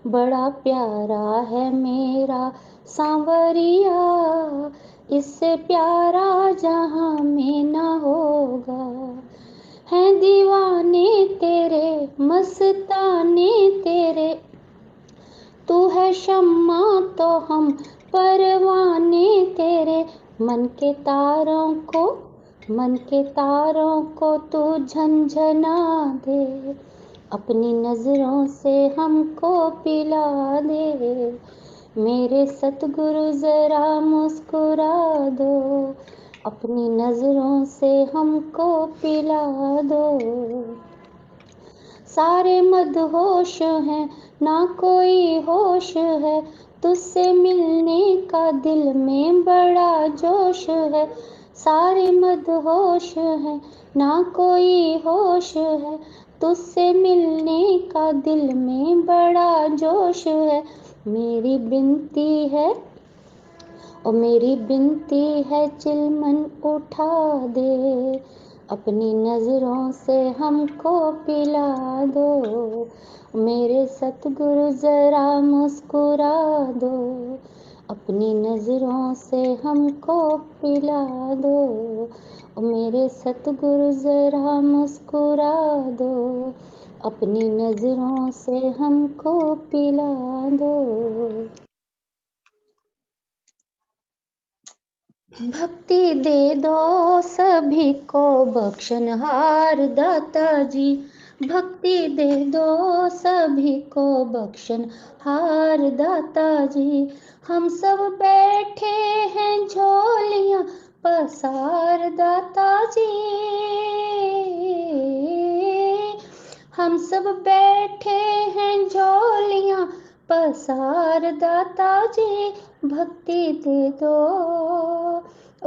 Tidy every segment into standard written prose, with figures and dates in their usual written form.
बड़ा प्यारा है मेरा सांवरिया, इससे प्यारा जहां में ना होगा। हैं दीवाने तेरे, मस्ताने तेरे, तू है शम्मा तो हम परवाने तेरे। मन के तारों को, मन के तारों को तू झंझना दे, अपनी नजरों से हमको पिला दे। मेरे सतगुरु जरा मुस्कुरा दो, अपनी नजरों से हमको पिला दो। सारे मदहोश हैं, ना कोई होश है, तुझसे मिलने का दिल में बड़ा जोश है। सारे मदहोश हैं, ना कोई होश है, तुझसे मिलने का दिल में बड़ा जोश है। मेरी बिनती है, और मेरी बिनती है, चिलमन उठा दे, अपनी नजरों से हमको पिला दो। मेरे सतगुरु जरा मुस्कुरा दो, अपनी नजरों से हमको पिला दो। मेरे सतगुरु जरा मुस्कुरा दो, अपनी नजरों से हमको पिला दो। भक्ति दे दो सभी को बख्शनहार दाता जी, भक्ति दे दो सभी को बख्शनहार दाता जी। हम सब बैठे हैं झोलियां पसार दाता जी, हम सब बैठे हैं झोलियां पसार दाता जी। भक्ति दे दो,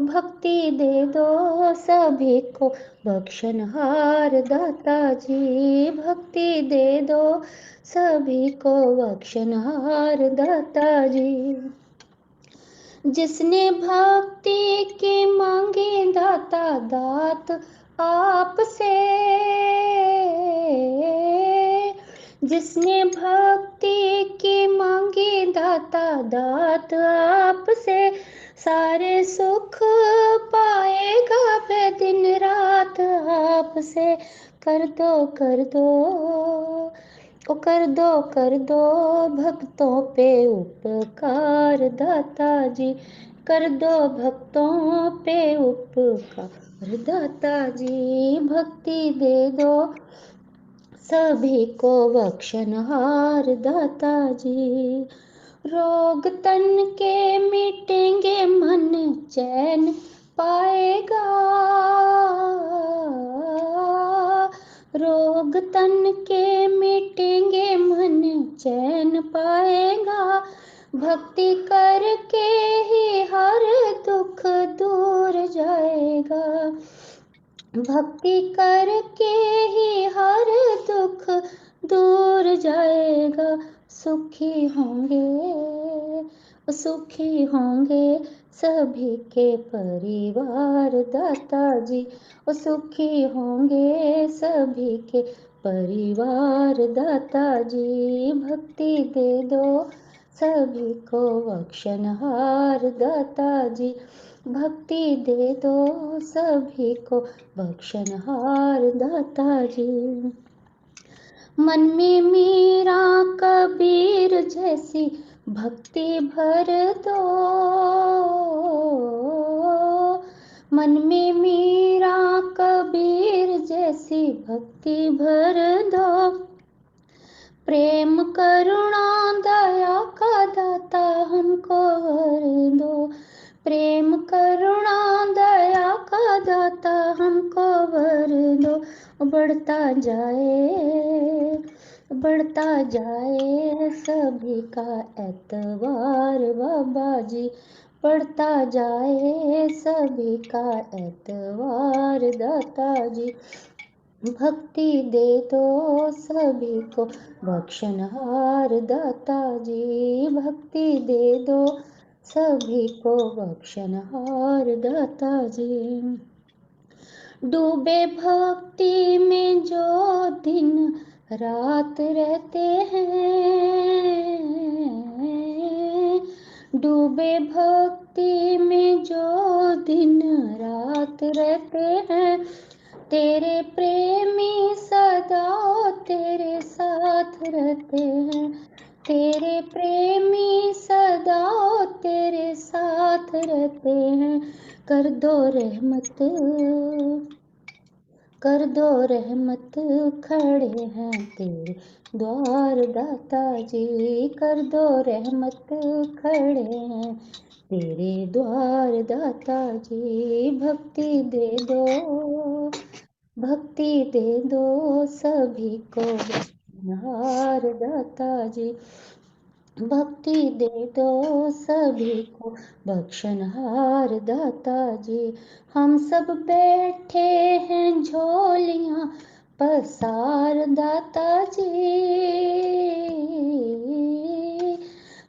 भक्ति दे दो सभी को बख्शनहार दाता जी, भक्ति दे दो सभी को बख्शनहार दाता जी। जिसने भक्ति की मांगी दाता दात आपसे, जिसने भक्ति की मांगी दाता दात आपसे, सारे सुख पाएगा वह दिन रात आपसे। कर दो कर दो, ओ कर दो भक्तों पे उपकार दाता जी, कर दो भक्तों पे उपकार दाता जी। भक्ति दे दो सभी को बख्शनहार दाता जी। रोग तन के मिटेंगे, मन चैन पाएगा, रोग तन के मिटेंगे, मन चैन पाएगा। भक्ति करके ही हर दुख दूर जाएगा, भक्ति करके ही हर दुख दूर जाएगा। सुखी होंगे, सुखी होंगे सभी के परिवार दाता जी, सुखी होंगे सभी के परिवार दाता जी। भक्ति दे दो सभी को बख्शनहार दाता जी, भक्ति दे दो सभी को बख्शनहार दाता जी। मन में मीरा कबीर जैसी भक्ति भर दो, मन में मीरा कबीर जैसी भक्ति भर दो। प्रेम करुणा दया का दाता हमको वर दो, प्रेम करुणा दया का दाता हमको वर दो। बढ़ता जाए, बढ़ता जाए सभी का एतबार बाबा जी, बढ़ता जाए सभी का एतबार दाता जी। भक्ति दे दो सभी को बख्शनहार दाता जी, भक्ति दे दो सभी को बख्शनहार दाता जी। डूबे भक्ति में जो दिन रात रहते हैं, डूबे भक्ति में जो दिन रात रहते हैं, तेरे प्रेमी सदा तेरे साथ रहते हैं, तेरे प्रेमी सदा तेरे साथ रहते हैं। कर दो रहमत, कर दो रहमत, खड़े हैं तेरे द्वार दाता जी। कर दो रहमत, खड़े हैं तेरे द्वार दाता जी। भक्ति दे दो, भक्ति दे दो सभी को हार दाता जी। भक्ति दे दो सभी को बख्शनहार दाता जी। हम सब बैठे हैं झोलियां पसार दाता जी।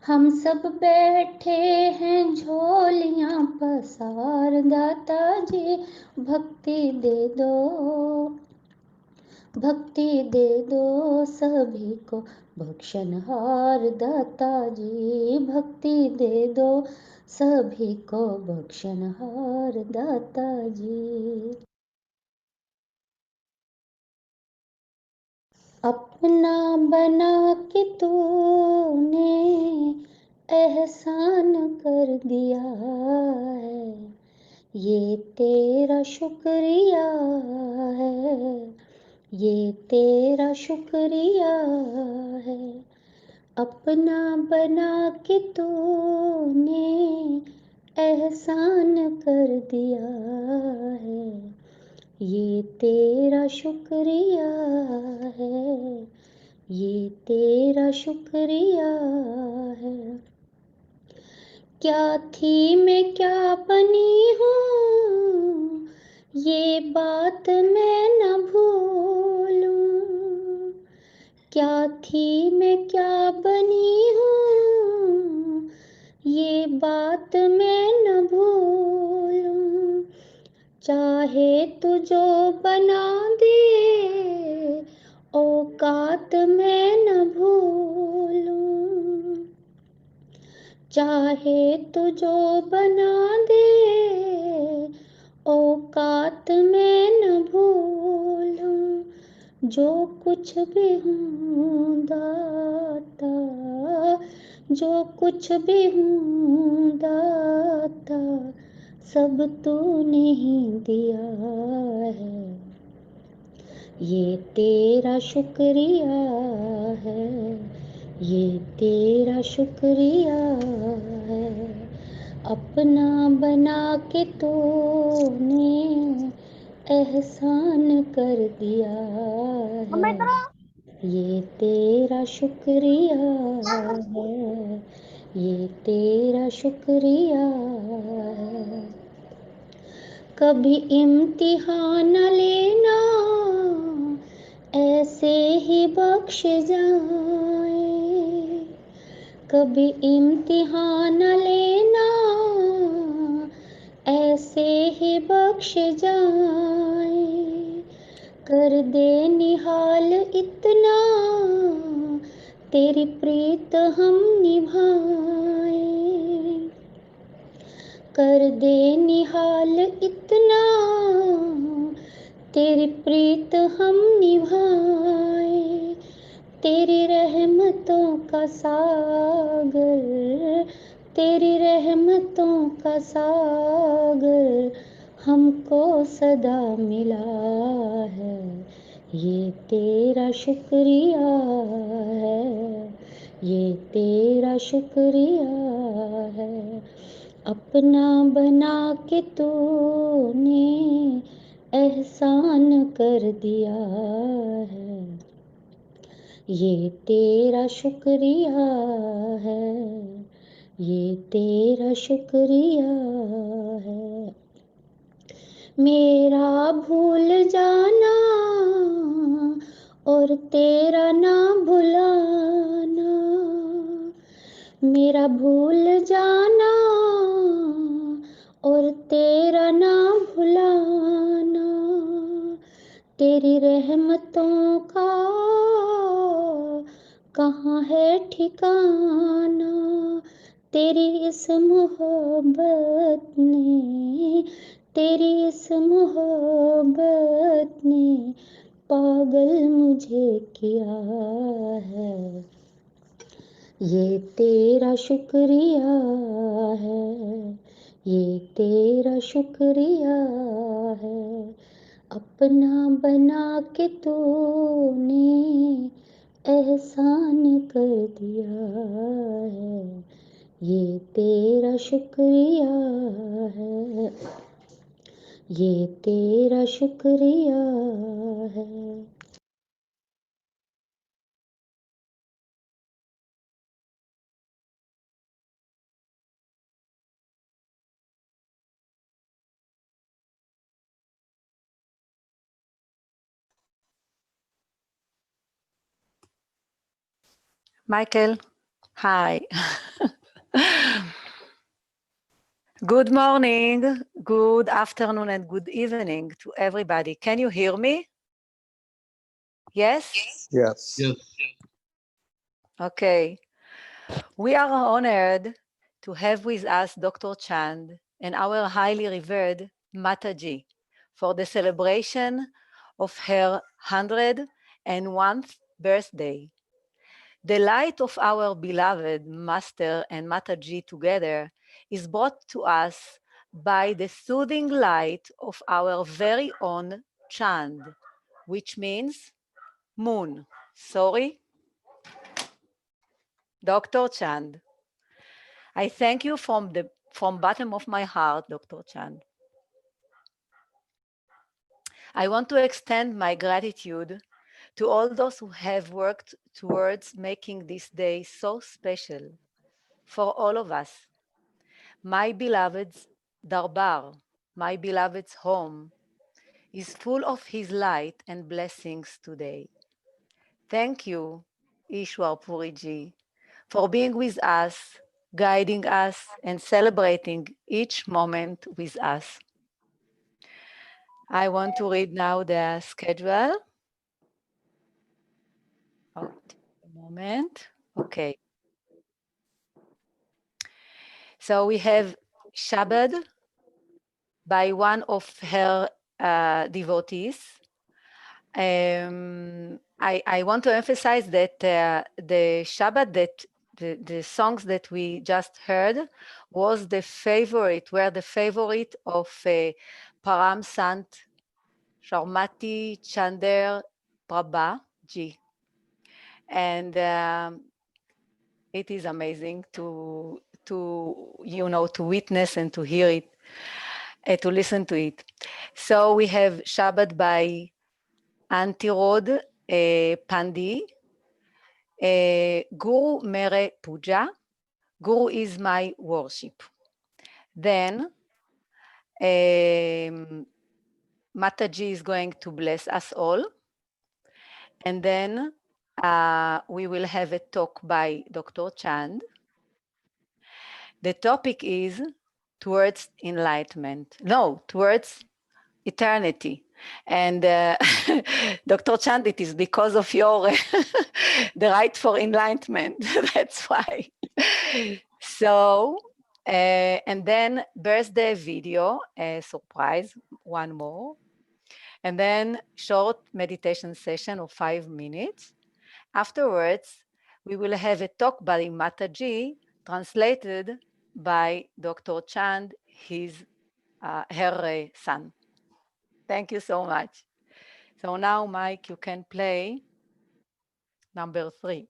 हम सब बैठे हैं झोलियां पसार दाता जी। भक्ति दे दो, भक्ति दे दो सभी को बख्शनहार दाता जी। भक्ति दे दो सभी को बख्शनहार दाता जी। अपना बना के तूने एहसान कर दिया है, ये तेरा शुक्रिया है, ये तेरा शुक्रिया है। अपना बना के तूने एहसान कर दिया है, ये तेरा शुक्रिया है, ये तेरा शुक्रिया है। क्या थी मैं क्या बनी हूँ, ये बात मैं न भूलूं। क्या थी मैं क्या बनी हूँ, ये बात मैं न भूलूं। चाहे तू जो बना दे, औकात मैं न भूलूं। चाहे तू जो बना दे, औकात मैं न भूलूं। जो कुछ भी हूँ दाता, जो कुछ भी हूँ दाता, सब तूने ही दिया है, ये तेरा शुक्रिया है, ये तेरा शुक्रिया है। अपना बना के तूने एहसान कर दिया है, ये तेरा शुक्रिया है, ये तेरा शुक्रिया है। कभी इम्तिहान लेना ऐसे ही बख्श जाए, कभी इम्तिहान लेना ऐसे ही बख्श जाए। कर दे निहाल इतना तेरी प्रीत हम निभाए। कर दे निहाल इतना तेरी प्रीत हम निभाए। तेरी रहमतों का सागर, तेरी रहमतों का सागर हमको सदा मिला है, ये तेरा शुक्रिया है, ये तेरा शुक्रिया है। अपना बना के तूने एहसान कर दिया है, ये तेरा शुक्रिया है, ये तेरा शुक्रिया है। मेरा भूल जाना और तेरा ना भुलाना, मेरा भूल जाना और तेरा ना भुलाना, तेरी रहमतों का कहाँ है ठिकाना तेरी इस मोहब्बत ने, तेरी इस मोहब्बत ने पागल मुझे किया है। ये तेरा शुक्रिया है, ये तेरा शुक्रिया है, अपना बना के तूने एहसान कर दिया है। ये तेरा शुक्रिया है, ये तेरा शुक्रिया है। Michael, hi. Good morning, good afternoon, and good evening to everybody. Can you hear me? Yes? Yes. Okay. We are honored to have with us Dr. Chand and our highly revered Mataji for the celebration of her 101st birthday. The light of our beloved Master and Mataji together is brought to us by the soothing light of our very own Chand, which means moon. Sorry? Dr. Chand. I thank you from bottom of my heart, Dr. Chand. I want to extend my gratitude to all those who have worked towards making this day so special for all of us. My beloved's Darbar, my beloved's home, is full of his light and blessings today. Thank you, Ishwar Puriji, for being with us, guiding us, and celebrating each moment with us. I want to read now the schedule. Oh, a moment. Okay. So we have Shabbat by one of her devotees. I want to emphasize that the Shabbat that the songs that we just heard were the favorite of Param Sant Shreemati Chander Prabha ji. And it is amazing to witness and to hear it, to listen to it. So we have Shabbat by Antirod Pandi, Guru Mere Puja, Guru is my worship. Then Mataji is going to bless us all. And then we will have a talk by Dr. Chand. The topic is towards enlightenment. No, towards eternity. And Dr. Chand, it is because of your the right for enlightenment. That's why. So, and then birthday video, a surprise, one more. And then short meditation session of 5 minutes. Afterwards, we will have a talk by Mataji, translated by Dr. Chand, her son. Thank you so much. So now, Mike, you can play number 3.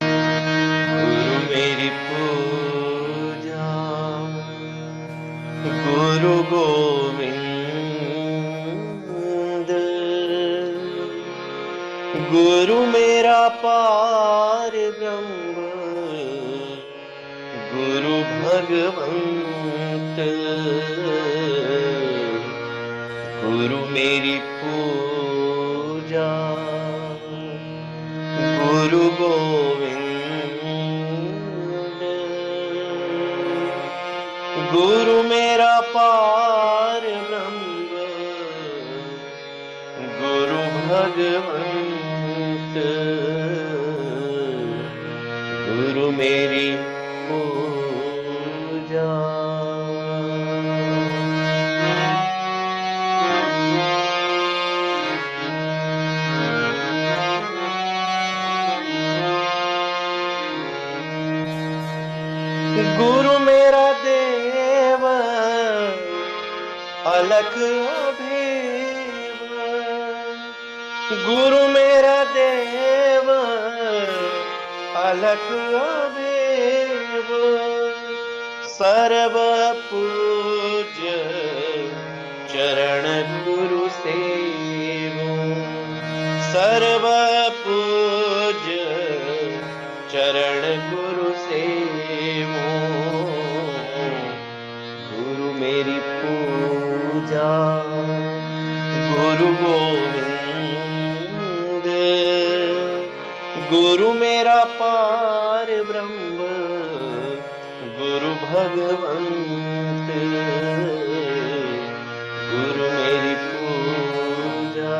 गुरु मेरी पूजा, गुरु गोविंद, गुरु मेरा पार ब्रह्म, गुरु भगवंत, गुरु मेरी पूजा, गुरु गोविंद, पार ब्रह्म गुरु भगवंत गुरु मेरी पूजा। गुरु मेरा देव अलख अभेव, गुरु मेरा देव अलख अभेव, सर्व पूज्य चरण गुरु सेवो, सर्व पूज्य चरण गुरु सेवो, गुरु मेरी पूजा। गुरु गोविंद गुरु मेरा पार ब्रह्म गुरु भगवंत गुरु मेरी पूजा।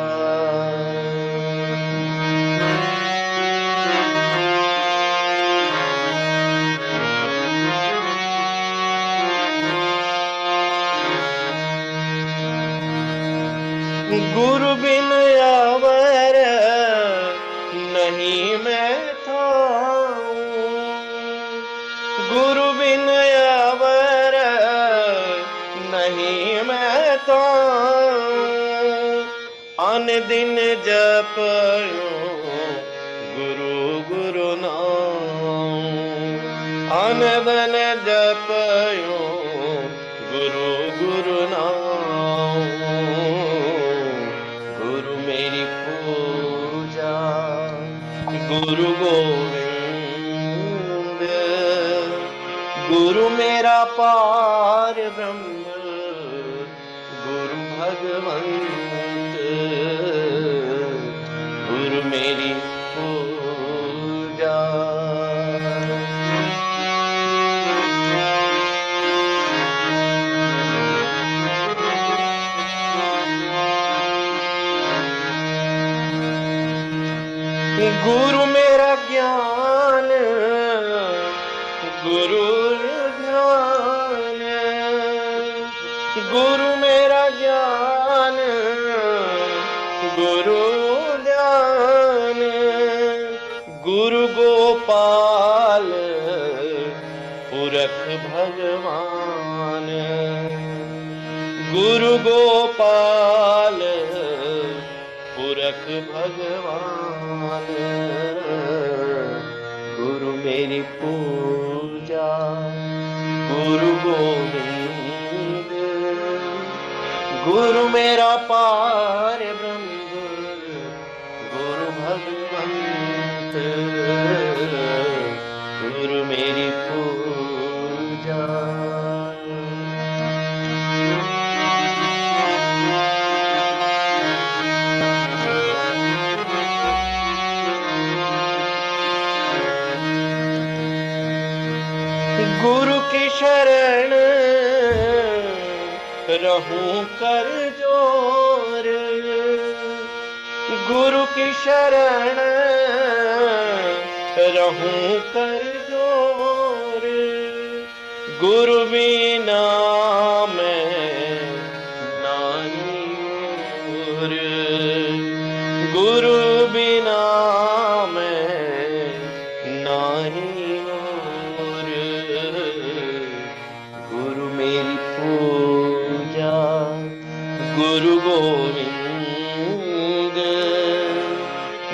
गुरु बिन अवर नहीं मैं थाऊं, गुरु बिन अवर नहीं मैं थाऊं, अन दिन जपयो गुरु गुरु नाम, अन दिन जपयो गुरु गुरु नाम, गुरु मेरी पूजा। गुरु गोविंद गुरु मेरा पार ब्रह्म गुरु भगवंत गुरु मेरी पूजा। गुरु मेरा ज्ञान गुरु ध्यान, गुरु मेरा ज्ञान गुरु ध्यान, गुरु गोपाल पुरख भगवान, गुरु गोपाल पुरख भगवान गुरु मेरी पूजा। गुरु गोविंद गुरु मेरा पार ब्रह्म गुरु भगवंत गुरु मेरी पूजा। गुरु की शरण रहूं कर जोर, गुरु की शरण रहूं कर जोर, गुरु बिना मैं नाहीं और, गुरु बिना मैं नाहीं और, गुरु मेरी पूजा। गुरु गोविंद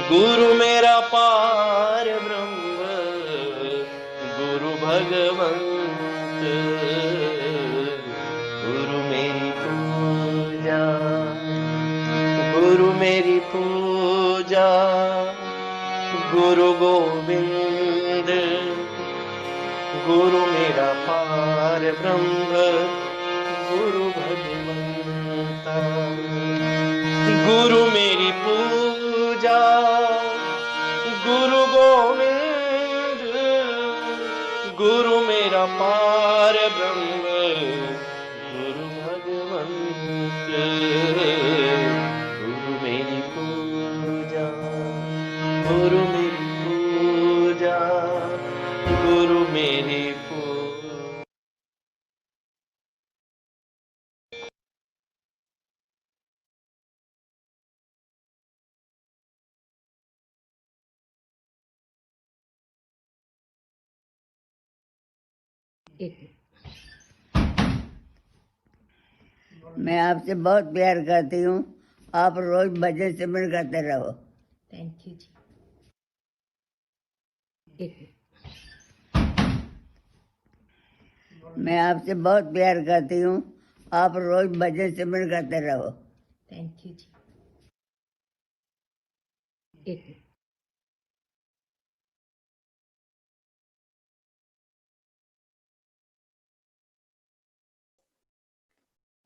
गुरु मेरा पार ब्रह्म गुरु भगवंत गुरु मेरी पूजा। गुरु मेरी पूजा। गुरु गोविंद गुरु मेरा पार ब्रह्म गुरु भगवंता गुरु मेरी पूजा। गुरु गोविंद गुरु मेरा पार ब्रह्म गुरु गुरु मेरी पूजा, गुरु मेरी पूजा, गुरु मेरी पूजा। मैं आपसे बहुत प्यार करती हूँ। आप रोज भजन सिमरन करते रहो। थैंक यू जी। मैं आपसे बहुत प्यार करती हूँ। आप रोज भजन सिमरन करते रहो। Thank you ji.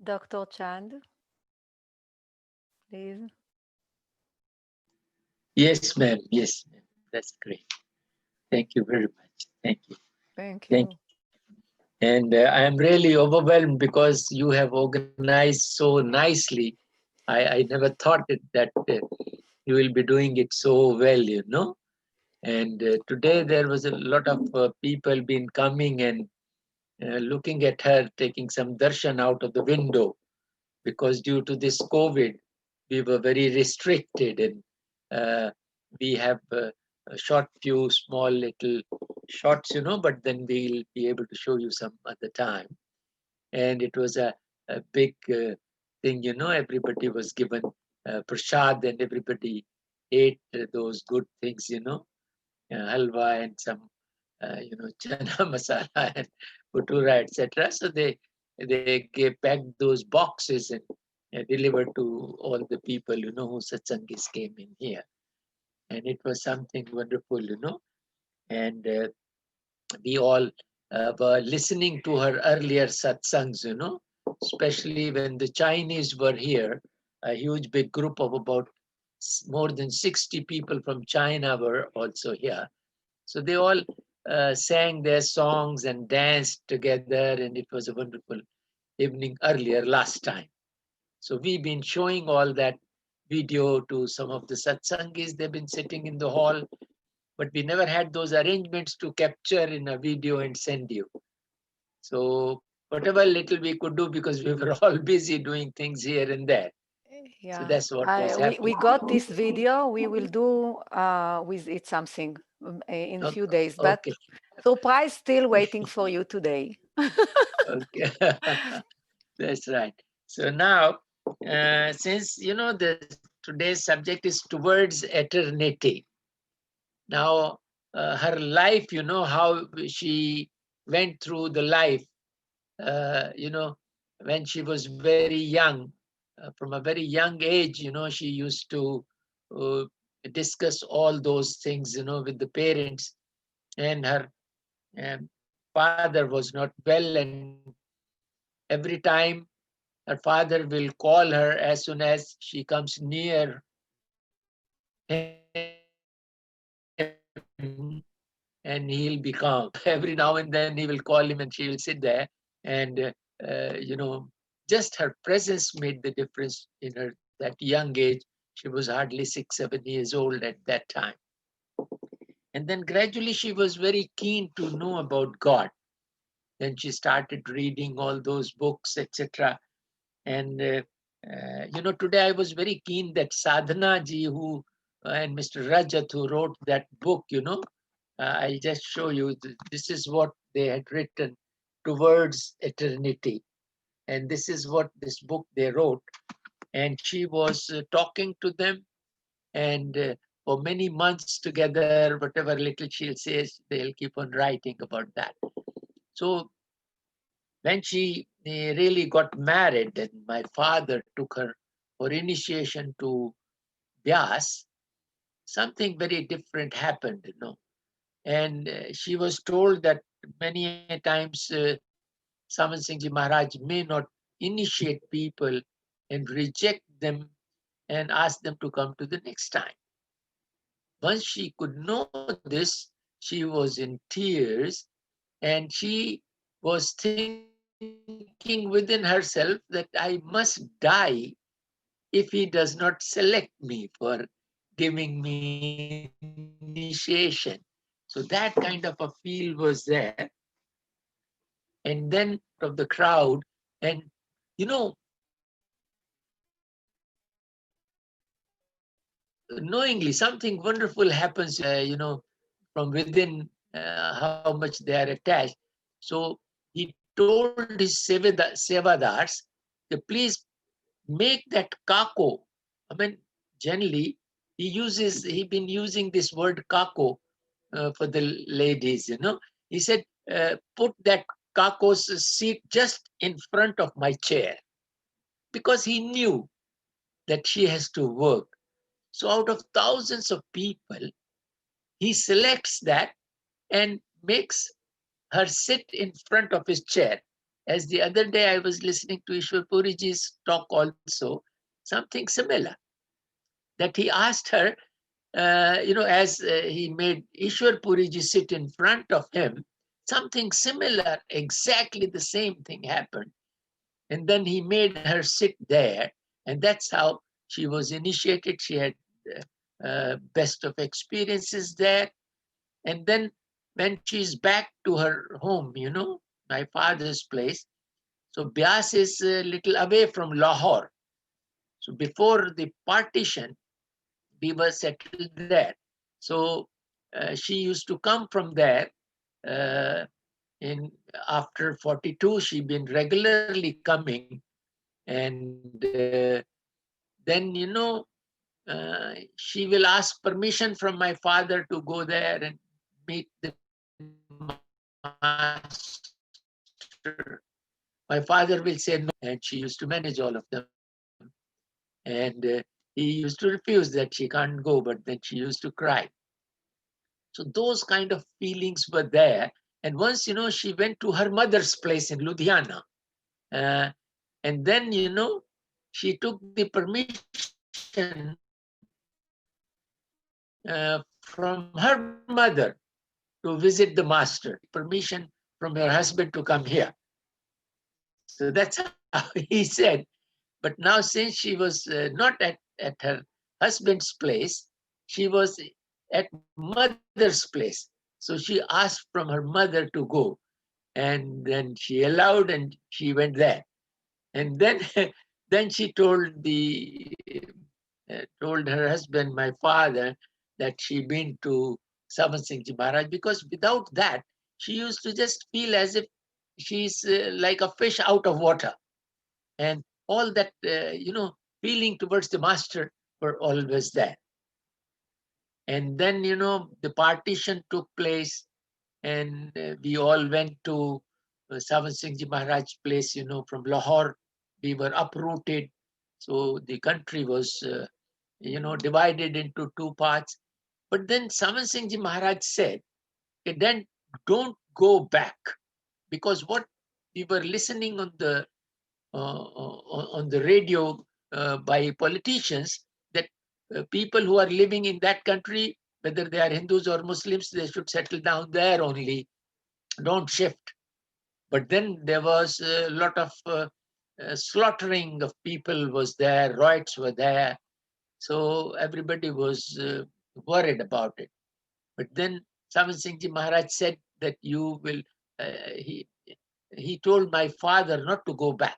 Dr. Chand, please. Yes, ma'am. Yes, ma'am. That's great. Thank you very much. Thank you. Thank you. Thank you. And I am really overwhelmed because you have organized so nicely. I never thought that you will be doing it so well, you know. And today there was a lot of people been coming and looking at her, taking some darshan out of the window, because due to this COVID, we were very restricted, and we have a short few small little shots, you know, but then we'll be able to show you some other time. And it was a big thing, you know, everybody was given prasad and everybody ate those good things, you know, halwa and some, you know, chana masala and bhutura, etc. So they packed those boxes and delivered to all the people, you know, who satsangis came in here. And it was something wonderful, you know. And we all were listening to her earlier satsangs, you know, especially when the Chinese were here, a huge big group of about more than 60 people from China were also here. So they all sang their songs and danced together, and it was a wonderful evening earlier last time. So we've been showing all that video to some of the satsangis. They've been sitting in the hall, but we never had those arrangements to capture in a video and send you. So whatever little we could do, because we were all busy doing things here and there. Yeah, So that's what was happening. we got this video. We will do with it something in a few days, but Okay. surprise still waiting for you today. Okay. That's right. So now, since, you know, today's subject is towards eternity. Now, her life, you know, how she went through the life, you know, when she was very young, from a very young age, you know, she used to uh, discuss all those things, you know, with the parents. And her father was not well, and every time her father will call her as soon as she comes near him, and he'll be calm. Every now and then he will call him and she will sit there. And, you know, just her presence made the difference in her that young age. She was hardly 6, 7 years old at that time. And then gradually she was very keen to know about God. Then she started reading all those books, etc. And you know, today I was very keen that Sadhana ji, who and Mr. Rajat, who wrote that book, you know, I'll just show you. This is what they had written, Towards Eternity, and this is what this book they wrote. And she was talking to them, and for many months together, whatever little she'll say, they'll keep on writing about that. So when she really got married, and my father took her for initiation to Vyas, something very different happened, you know. And she was told that many times Saman Singh Ji Maharaj may not initiate people and reject them and ask them to come to the next time. Once she could know this, she was in tears, and she was thinking thinking within herself that I must die if he does not select me for giving me initiation. So that kind of a feel was there. And then of the crowd, and you know, knowingly something wonderful happens, from within, how much they are attached. So he told his sevadars, please make that kako. I mean, generally he been using this word kako for the ladies. He said, put that kako's seat just in front of my chair, because he knew that she has to work. So out of thousands of people, he selects that and makes her sit in front of his chair. As the other day, I was listening to Ishwar Puriji's talk also, something similar, that he asked her, as he made Ishwar Puriji sit in front of him, something similar, exactly the same thing happened. And then he made her sit there, and that's how she was initiated. She had best of experiences there. And then when she's back to her home, my father's place, so Bias is a little away from Lahore. So before the partition, we were settled there. So she used to come from there. Uh, in After 42, she'd been regularly coming, and then she will ask permission from my father to go there and meet the master. My father will say no, and she used to manage all of them. And he used to refuse that she can't go, but then she used to cry. So those kind of feelings were there. And once, she went to her mother's place in Ludhiana. Uh, and then, she took the permission from her mother to visit the master, permission from her husband to come here. So that's how he said. But now, since she was not at her husband's place, she was at mother's place. So she asked from her mother to go. And then she allowed, and she went there. And then, then she told her husband, my father, that she been to Savan Singh Ji Maharaj, because without that, she used to just feel as if she's like a fish out of water. And all that, feeling towards the master were always there. And then, the partition took place, and we all went to Savan Singh Ji Maharaj's place, from Lahore. We were uprooted. So the country was, divided into two parts. But then Savan Singh Ji Maharaj said, then don't go back, because what we were listening on the radio by politicians, that people who are living in that country, whether they are Hindus or Muslims, they should settle down there only, don't shift. But then there was a lot of slaughtering of people was there, riots were there. So everybody was worried about it. But then Savan Singh Ji Maharaj said that you will, he told my father not to go back.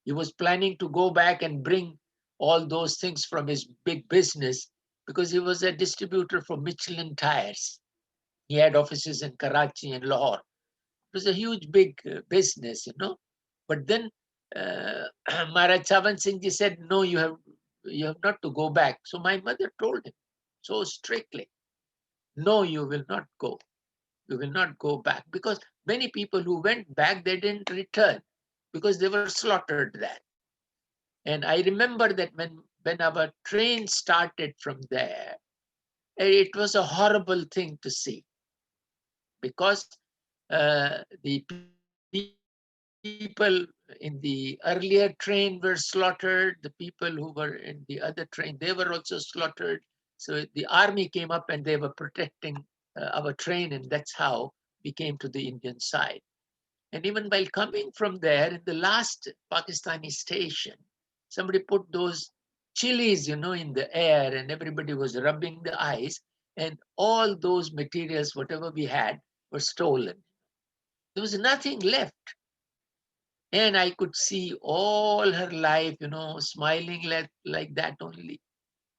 He was planning to go back and bring all those things from his big business, because he was a distributor for Michelin tires. He had offices in Karachi and Lahore. It was a huge, big business, But then Maharaj Savan Singh Ji said, no, you have not to go back. So my mother told him so strictly, no, you will not go. You will not go back. Because many people who went back, they didn't return, because they were slaughtered there. And I remember that when our train started from there, it was a horrible thing to see, because the people in the earlier train were slaughtered. The people who were in the other train, they were also slaughtered. So the army came up and they were protecting our train, and that's how we came to the Indian side. And even while coming from there, in the last Pakistani station, somebody put those chilies, in the air, and everybody was rubbing the eyes, and all those materials, whatever we had, were stolen. There was nothing left. And I could see all her life, smiling like that only,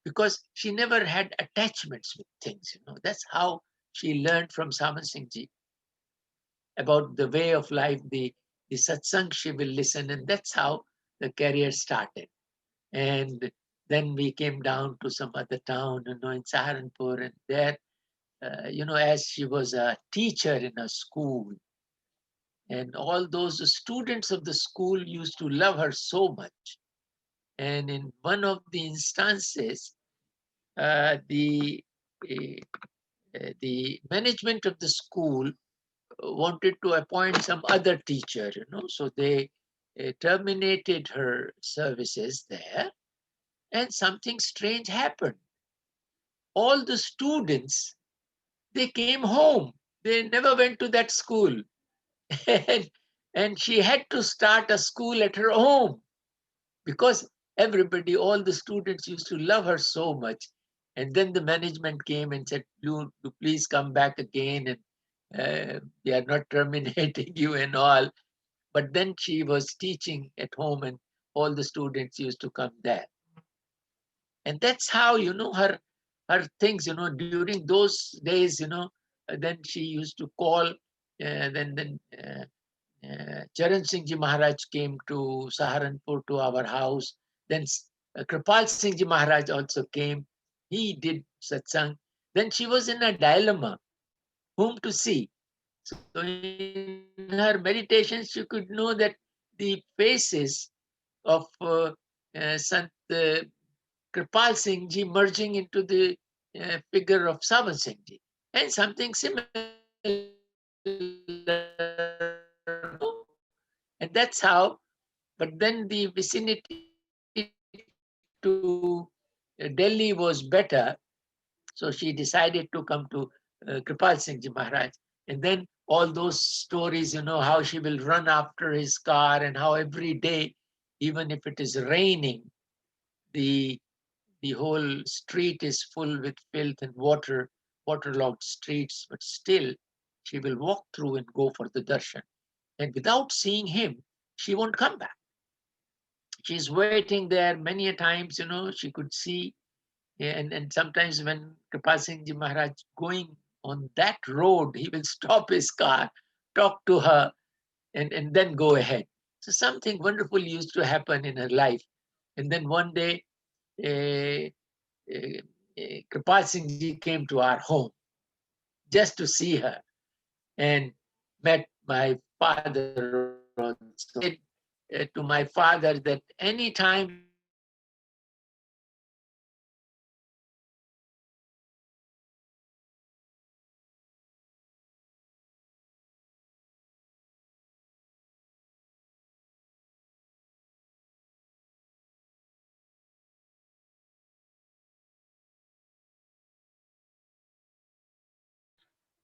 because she never had attachments with things. That's how she learned from Saman Singh Ji about the way of life, the satsang she will listen, and that's how the career started. And then we came down to some other town, in Saharanpur, and there, as she was a teacher in a school, and all those students of the school used to love her so much. And in one of the instances, the management of the school wanted to appoint some other teacher, so they terminated her services there, and something strange happened. All the students, they came home. They never went to that school. and, and she had to start a school at her home, because everybody, all the students used to love her so much. And then the management came and said, you please come back again, and we are not terminating you and all. But then she was teaching at home, and all the students used to come there. And that's how, her things, during those days, then she used to call, Charan Singh Ji Maharaj came to Saharanpur to our house. Then Kripal Singh Ji Maharaj also came. He did satsang. Then she was in a dilemma, whom to see. So in her meditations, she could know that the faces of Sant Kripal Singh Ji merging into the figure of Savan Singh Ji, and something similar. And that's how, but then the vicinity to Delhi was better. So she decided to come to Kripal Singh Ji Maharaj. And then all those stories, how she will run after his car, and how every day, even if it is raining, the whole street is full with filth and waterlogged streets, but still she will walk through and go for the darshan. And without seeing him, she won't come back. She's waiting there many a times, she could see. And sometimes when Kripal Singh Ji Maharaj going on that road, he will stop his car, talk to her, and then go ahead. So something wonderful used to happen in her life. And then one day, Kripal Singh Ji came to our home just to see her, and met my father also. Said to my father that any time you want to see Kripal Singh Ji Maharaj, you can come to our home.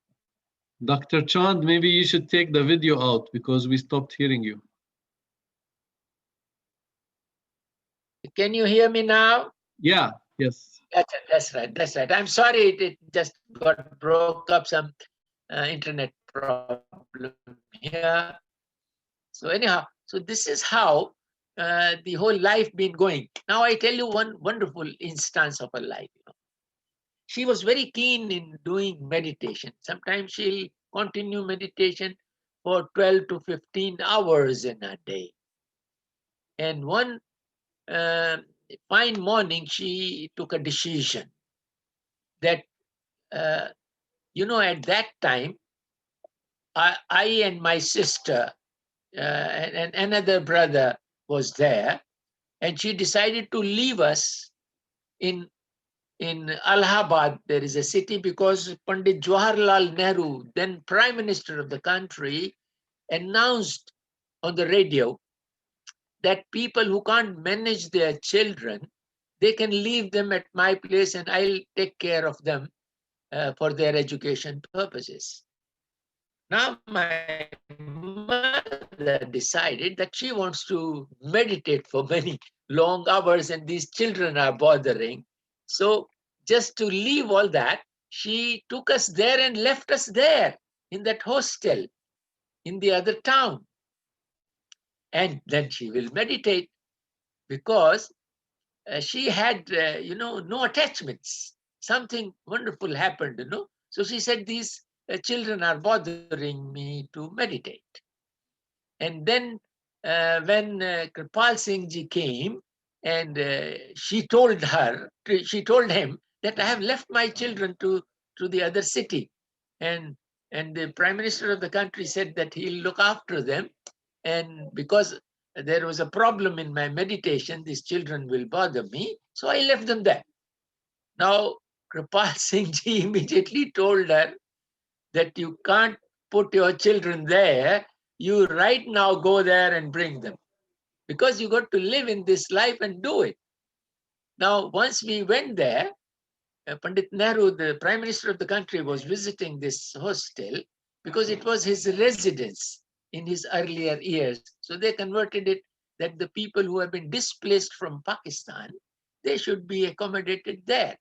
And my father Dr. Chand, maybe you should take the video out because we stopped hearing you. Can you hear me now? Yeah, yes. That's right. That's right. I'm sorry, it just got broke up, some internet problem here. So anyhow, so this is how the whole life been going. Now I tell you one wonderful instance of her life. She was very keen in doing meditation. Sometimes she'll continue meditation for 12 to 15 hours in a day. And one fine morning, she took a decision that, at that time, I and my sister and another brother was there, and she decided to leave us in Allahabad. There is a city, because Pandit Jawaharlal Nehru, then Prime Minister of the country, announced on the radio that people who can't manage their children, they can leave them at my place and I'll take care of them for their education purposes. Now my mother decided that she wants to meditate for many long hours and these children are bothering. So just to leave all that, she took us there and left us there in that hostel in the other town. And then she will meditate because she had, no attachments. Something wonderful happened. So she said, these children are bothering me to meditate. And then when Kripal Singh ji came and she told him that I have left my children to the other city. And the Prime Minister of the country said that he'll look after them. And because there was a problem in my meditation, these children will bother me. So I left them there. Now, Kripal Singh ji immediately told her that you can't put your children there. You right now go there and bring them because you got to live in this life and do it. Now, once we went there, Pandit Nehru, the Prime Minister of the country, was visiting this hostel because it was his residence in his earlier years. So they converted it that the people who have been displaced from Pakistan, they should be accommodated there.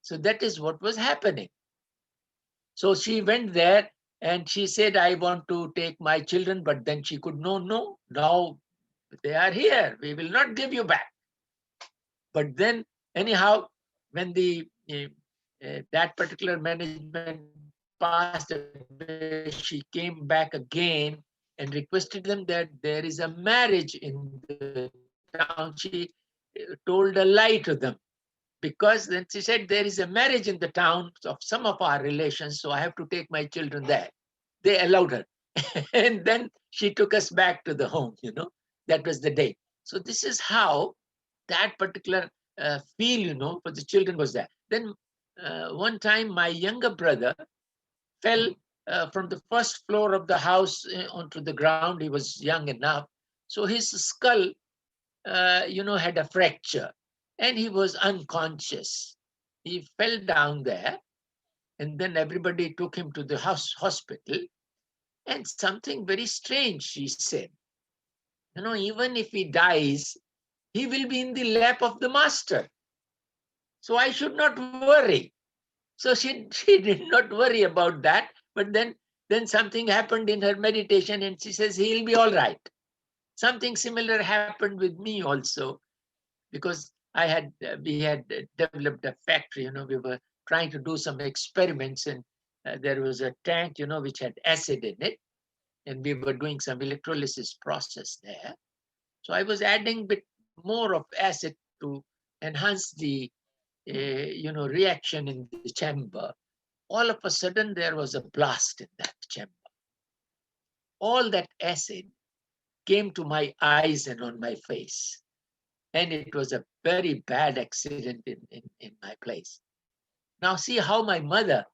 So that is what was happening. So she went there and she said, I want to take my children, but then she could, no, now they are here. We will not give you back. But then anyhow, when that particular management passed away, she came back again and requested them that there is a marriage in the town. She told a lie to them because then she said there is a marriage in the town of some of our relations, so I have to take my children there. They allowed her. And then she took us back to the home, that was the day. So this is how that particular feel, for the children was there. Then one time my younger brother fell from the first floor of the house onto the ground. He was young enough. So his skull, had a fracture and he was unconscious. He fell down there and then everybody took him to the hospital. And something very strange, she said, even if he dies, he will be in the lap of the master. So I should not worry. So she did not worry about that. But then something happened in her meditation and she says, he'll be all right. Something similar happened with me also, because we had developed a factory, we were trying to do some experiments and there was a tank, which had acid in it. And we were doing some electrolysis process there. So I was adding a bit more of acid to enhance the reaction in the chamber. All of a sudden, there was a blast in that chamber. All that acid came to my eyes and on my face. And it was a very bad accident in my place. Now see how my mother,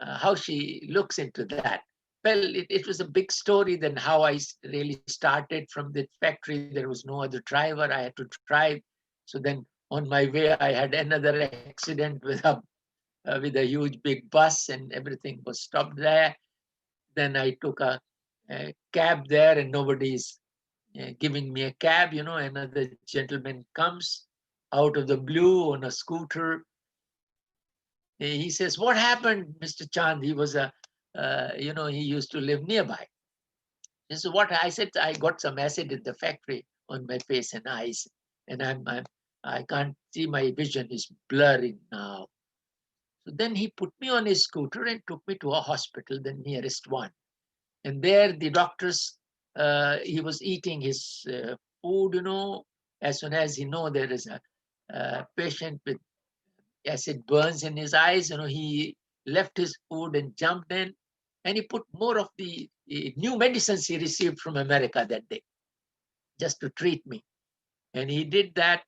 how she looks into that. Well, it was a big story then how I really started from the factory. There was no other driver. I had to drive. So then on my way, I had another accident with a huge big bus and everything was stopped there. Then I took a cab there and nobody's giving me a cab. Another gentleman comes out of the blue on a scooter. He says, what happened, Mr. Chand? He was he used to live nearby. This is what I said. I got some acid in the factory on my face and eyes, and I can't see. My vision is blurring now. So then he put me on his scooter and took me to a hospital, the nearest one. And there the doctors, he was eating his food, as soon as there is a patient with acid burns in his eyes, he left his food and jumped in, and he put more of the new medicines he received from America that day, just to treat me. And he did that.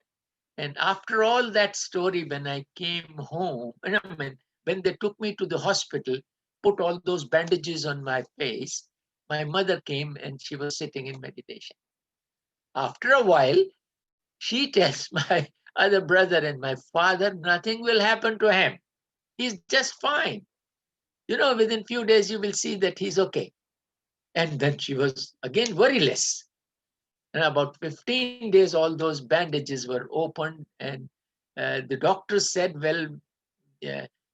And after all that story, when I came home, when they took me to the hospital, put all those bandages on my face, my mother came and she was sitting in meditation. After a while, she tells my other brother and my father, nothing will happen to him. He's just fine. Within few days, you will see that he's okay. And then she was again very less. And about 15 days, all those bandages were opened, and the doctor said, well,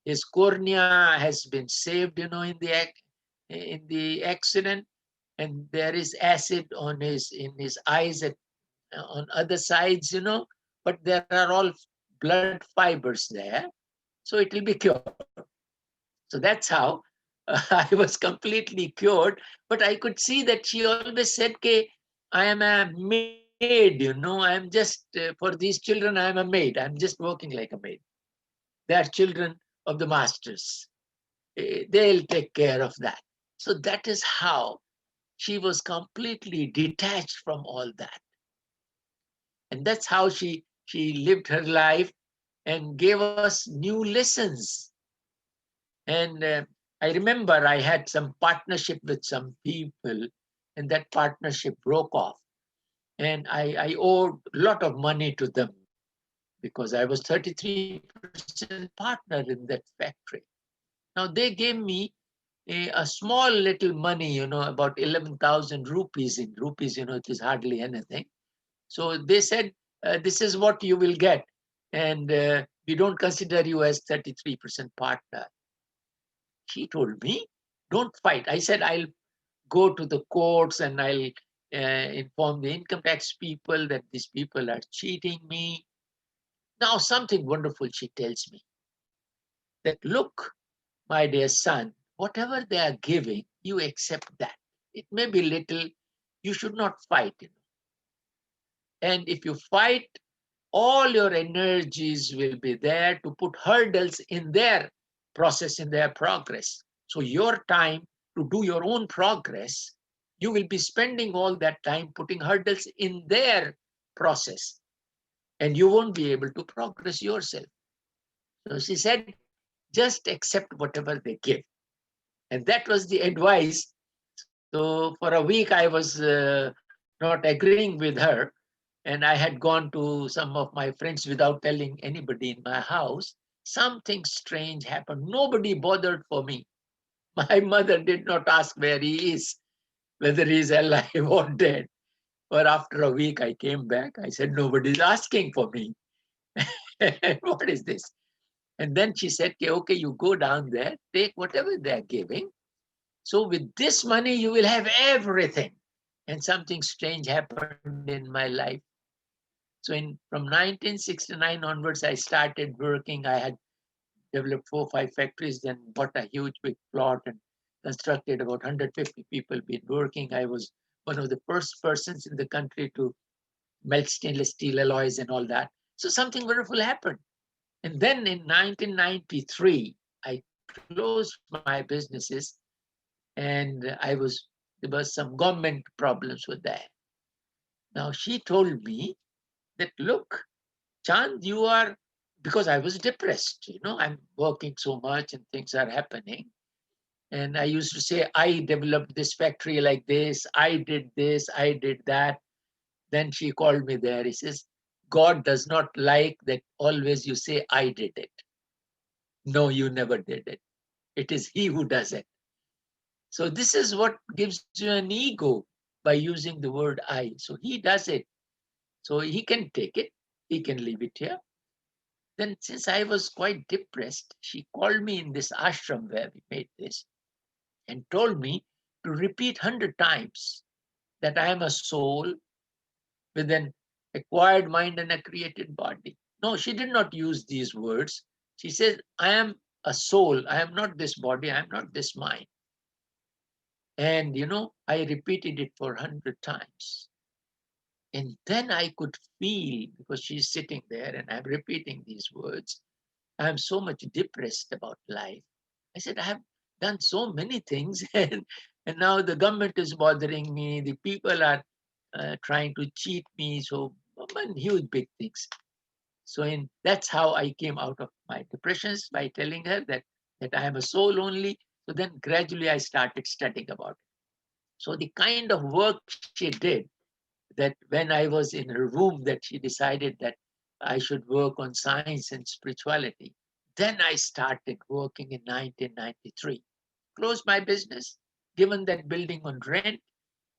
his cornea has been saved, in the accident, and there is acid in his eyes on other sides, but there are all blood fibers there, so it will be cured. So that's how I was completely cured. But I could see that she always said, "Ke, I am a maid, I'm just, for these children, I am a maid. I'm just working like a maid. They are children of the masters. They'll take care of that." So that is how she was completely detached from all that. And that's how she lived her life and gave us new lessons. And I remember I had some partnership with some people, and that partnership broke off. And I owed a lot of money to them because I was 33% partner in that factory. Now they gave me a small little money, about 11,000 rupees. In rupees, it is hardly anything. So they said, this is what you will get. And we don't consider you as 33% partner. She told me, don't fight. I said, I'll go to the courts and I'll inform the income tax people that these people are cheating me. Now, something wonderful she tells me, that look, my dear son, whatever they are giving, you accept that. It may be little, you should not fight. And if you fight, all your energies will be there to put hurdles in their process, in their progress. So your time to do your own progress, you will be spending all that time putting hurdles in their process, and you won't be able to progress yourself. So she said, just accept whatever they give. And that was the advice. So for a week, I was not agreeing with her. And I had gone to some of my friends without telling anybody in my house. Something strange happened. Nobody bothered for me. My mother did not ask where he is, whether he's alive or dead. But after a week, I came back. I said, nobody's asking for me. What is this? And then she said, okay, you go down there, take whatever they're giving. So with this money, you will have everything. And something strange happened in my life. So from 1969 onwards, I started working. I had developed 4 or 5 factories, then bought a huge big plot and constructed about 150 people been working. I was one of the first persons in the country to melt stainless steel alloys and all that. So something wonderful happened. And then in 1993, I closed my businesses, and there was some government problems with that. Now she told me that, look, Chand, you are, because I was depressed, I'm working so much and things are happening. And I used to say, I developed this factory like this, I did this, I did that. Then she called me there. He says, God does not like that always you say, I did it. No, you never did it. It is he who does it. So this is what gives you an ego by using the word I. So he does it. So he can take it. He can leave it here. Then since I was quite depressed, she called me in this ashram where we made this and told me to repeat 100 times that I am a soul with an acquired mind and a created body. No, she did not use these words. She said, I am a soul. I am not this body. I am not this mind. And, I repeated it for 100 times. And then I could feel, because she's sitting there and I'm repeating these words, I'm so much depressed about life. I said, I have done so many things, and now the government is bothering me. The people are trying to cheat me. So huge big things. So that's how I came out of my depressions, by telling her that I am a soul only. So then gradually I started studying about it. So the kind of work she did, that when I was in her room, that she decided that I should work on science and spirituality. Then I started working in 1993. Closed my business, given that building on rent.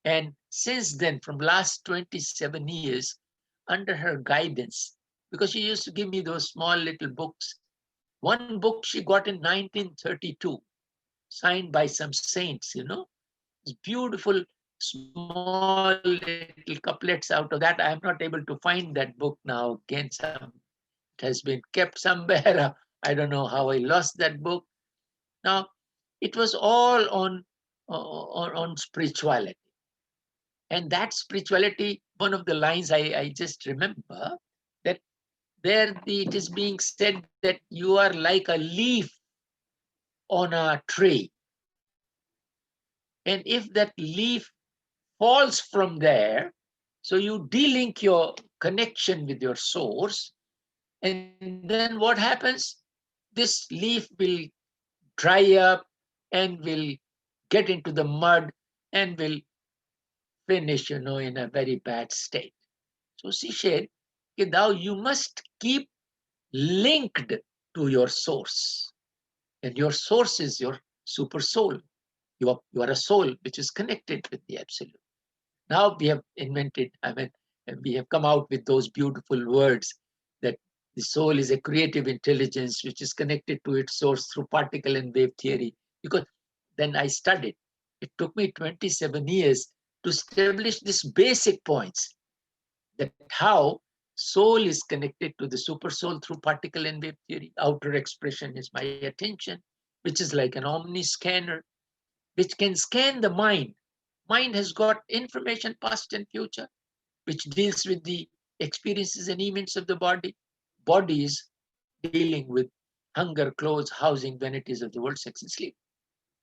And since then, from last 27 years, under her guidance, because she used to give me those small little books. One book she got in 1932, signed by some saints, it's beautiful, small little couplets out of that. I am not able to find that book now. Again, it has been kept somewhere. I don't know how I lost that book. Now, it was all on spirituality. And that spirituality, one of the lines I just remember, that it is being said that you are like a leaf on a tree. And if that leaf falls from there, so you delink your connection with your source, and then what happens? This leaf will dry up and will get into the mud and will finish, in a very bad state. So she said, now you must keep linked to your source. And your source is your super soul. You are a soul which is connected with the absolute. Now we have invented, we have come out with those beautiful words that the soul is a creative intelligence which is connected to its source through particle and wave theory. Because then I studied. It took me 27 years to establish these basic points, that how soul is connected to the super soul through particle and wave theory. Outer expression is my attention, which is like an omni scanner, which can scan the mind. Mind has got information, past and future, which deals with the experiences and events of the body. Body is dealing with hunger, clothes, housing, vanities of the world, sex, and sleep.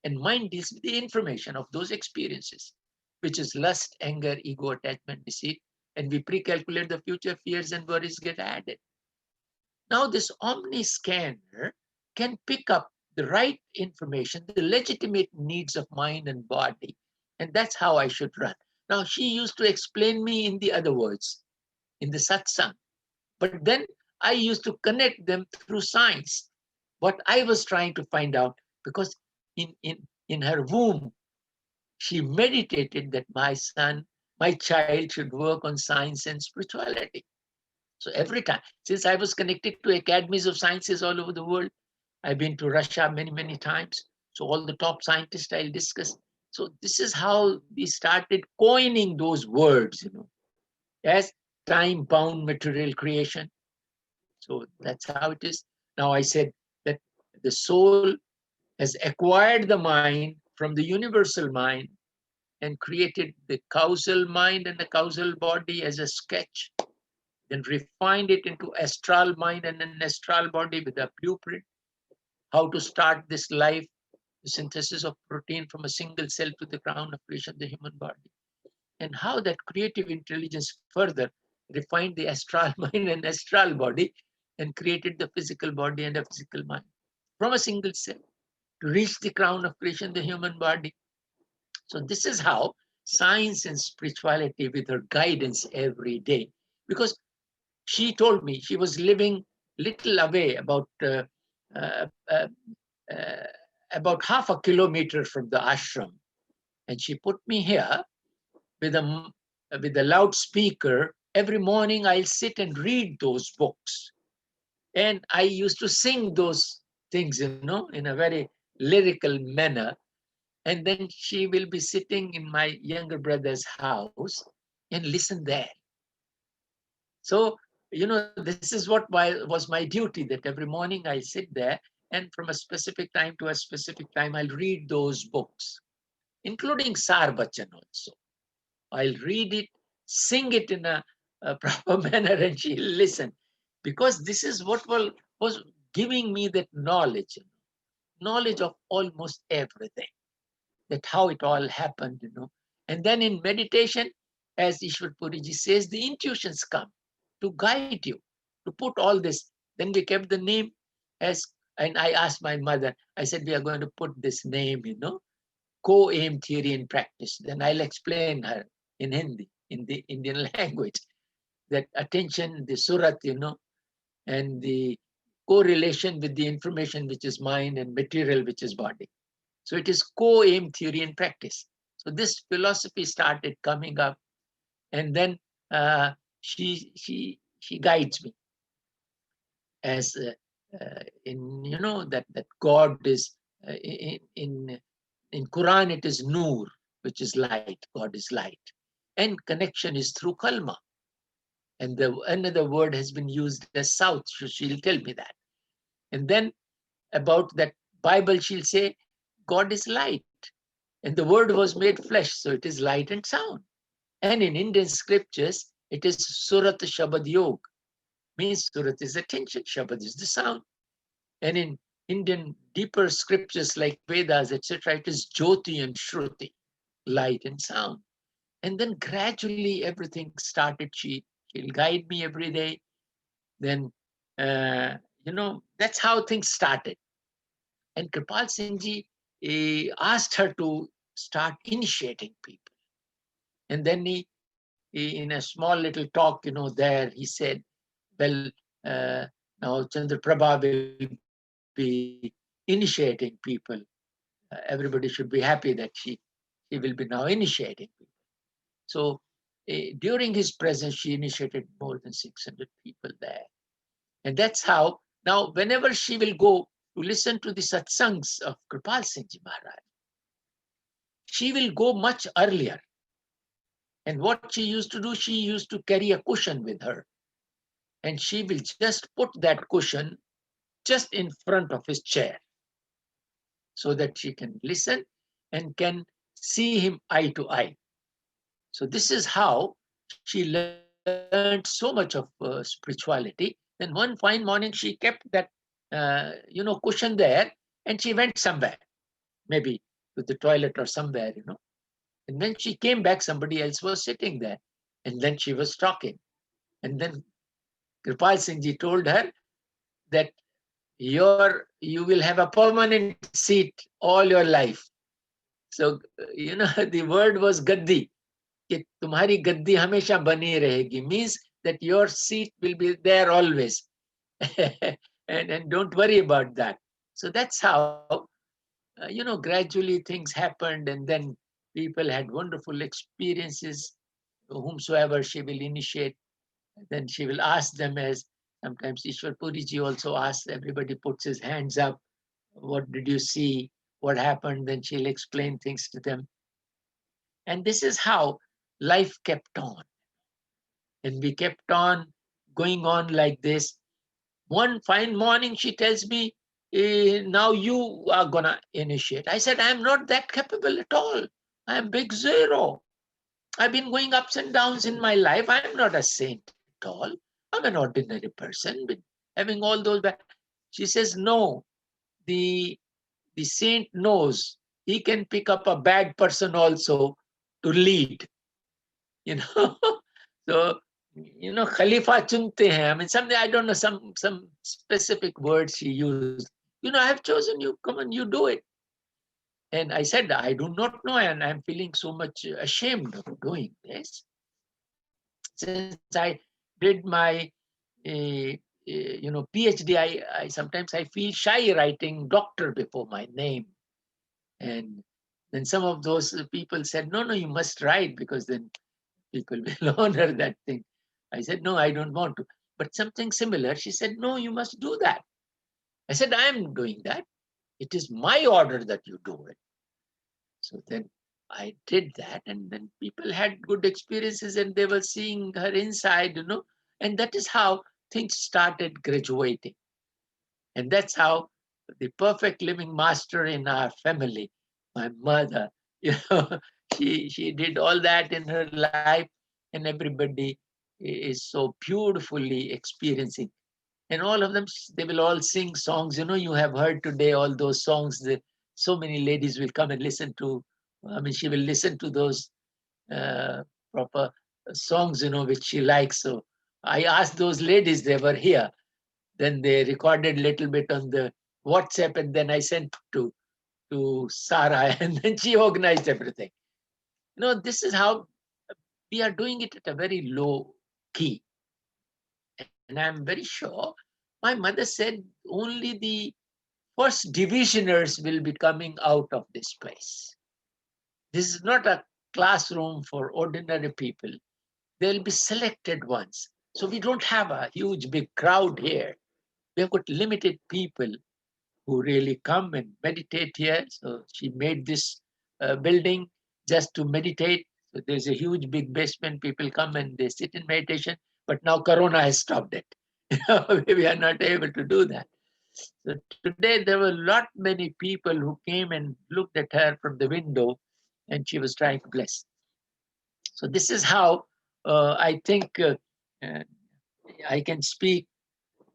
And mind deals with the information of those experiences, which is lust, anger, ego, attachment, deceit. And we pre-calculate the future, fears and worries get added. Now this omni scanner can pick up the right information, the legitimate needs of mind and body. And that's how I should run. Now she used to explain me in the other words, in the satsang. But then I used to connect them through science. What I was trying to find out, because in her womb, she meditated that my child should work on science and spirituality. So every time, since I was connected to academies of sciences all over the world, I've been to Russia many, many times. So all the top scientists I'll discuss. So this is how we started coining those words, as time-bound material creation. So that's how it is. Now I said that the soul has acquired the mind from the universal mind and created the causal mind and the causal body as a sketch, then refined it into astral mind and an astral body with a blueprint, how to start this life, the synthesis of protein from a single cell to the crown of creation, the human body, and how that creative intelligence further refined the astral mind and astral body and created the physical body and a physical mind from a single cell to reach the crown of creation, the human body. So this is how science and spirituality, with her guidance every day, because she told me she was living little away, about uh, uh, about half a kilometer from the ashram, and she put me here with a loudspeaker. Every morning I'll sit and read those books, and I used to sing those things, in a very lyrical manner. And then she will be sitting in my younger brother's house and listen there. So, this is what was my duty, that every morning I'll sit there, and from a specific time to a specific time, I'll read those books, including Sarbachan also. I'll read it, sing it in a proper manner, and she'll listen. Because this is what was giving me that knowledge of almost everything, that how it all happened, And then in meditation, as Ishwar Puriji says, the intuitions come to guide you, to put all this. Then we kept the name and I asked my mother, I said, we are going to put this name, co-aim theory in practice. Then I'll explain her in Hindi, in the Indian language, that attention, the surat, and the correlation with the information which is mind and material which is body. So it is co-aim theory and practice. So this philosophy started coming up, and then she guides me as in, you know, that God is in Quran it is Noor, which is light. God is light, and connection is through kalma. And another word has been used as south. So she'll tell me that. And then about that Bible, she'll say, God is light. And the word was made flesh, so it is light and sound. And in Indian scriptures, it is Surat Shabad Yog, means Surat is attention, Shabad is the sound. And in Indian deeper scriptures like Vedas, etc., it is Jyoti and Shruti, light and sound. And then gradually everything started. She'll guide me every day. Then, you know, that's how things started. And Kripal Singh Ji asked her to start initiating people. And then he in a small little talk, you know, there he said, well, now Chander Prabha will be initiating people. Everybody should be happy that she will be now initiating people. So during his presence, she initiated more than 600 people there. And that's how, now whenever she will go to listen to the satsangs of Kripal Singh Ji Maharaj, she will go much earlier. And what she used to do, she used to carry a cushion with her. And she will just put that cushion just in front of his chair so that she can listen and can see him eye to eye. So this is how she learned so much of spirituality. Then one fine morning, she kept that, you know, cushion there, and she went somewhere, maybe to the toilet or somewhere, you know. And when she came back, somebody else was sitting there. And then she was talking. And then Kripal Singh Ji told her that you will have a permanent seat all your life. So, you know, the word was gaddi. कि तुम्हारी गद्दी हमेशा बनी रहेगी, means that your seat will be there always. and don't worry about that. So that's how, you know, gradually things happened, and then people had wonderful experiences. Whomsoever she will initiate, then she will ask them, as sometimes Ishwar Puri ji also asks, everybody puts his hands up. What did you see? What happened? Then she'll explain things to them. And this is how life kept on. And we kept on going on like this. One fine morning, she tells me, now you are going to initiate. I said, I'm not that capable at all. I'm big zero. I've been going ups and downs in my life. I'm not a saint at all. I'm an ordinary person, but having all those bad. She says, no, the saint knows he can pick up a bad person also to lead. You know, so, you know, Khalifa chunte hain. I mean, something, I don't know, some specific words she used. You know, I have chosen you, come on, you do it. And I said, I do not know, and I'm feeling so much ashamed of doing this. Since I did my, you know, PhD, I sometimes I feel shy writing doctor before my name. And then some of those people said, no, you must write, because then people will honor that thing. I said, no, I don't want to. But something similar, she said, no, you must do that. I said, I'm doing that. It is my order that you do it. So then I did that, and then people had good experiences, and they were seeing her inside, you know, and that is how things started graduating. And that's how the perfect living master in our family, my mother, you know, she did all that in her life, and everybody is so beautifully experiencing. And all of them, they will all sing songs. You know, you have heard today all those songs that so many ladies will come and listen to. I mean, she will listen to those proper songs, you know, which she likes. So I asked those ladies, they were here. Then they recorded a little bit on the WhatsApp, and then I sent to Sarah, and then she organized everything. You know, this is how we are doing it at a very low key. And I'm very sure my mother said only the first divisioners will be coming out of this place. This is not a classroom for ordinary people. They'll be selected ones. So we don't have a huge big crowd here. We have got limited people who really come and meditate here. So she made this building just to meditate. So there's a huge big basement. People come and they sit in meditation. But now Corona has stopped it. We are not able to do that. So today there were a lot many people who came and looked at her from the window, and she was trying to bless. So this is how I think I can speak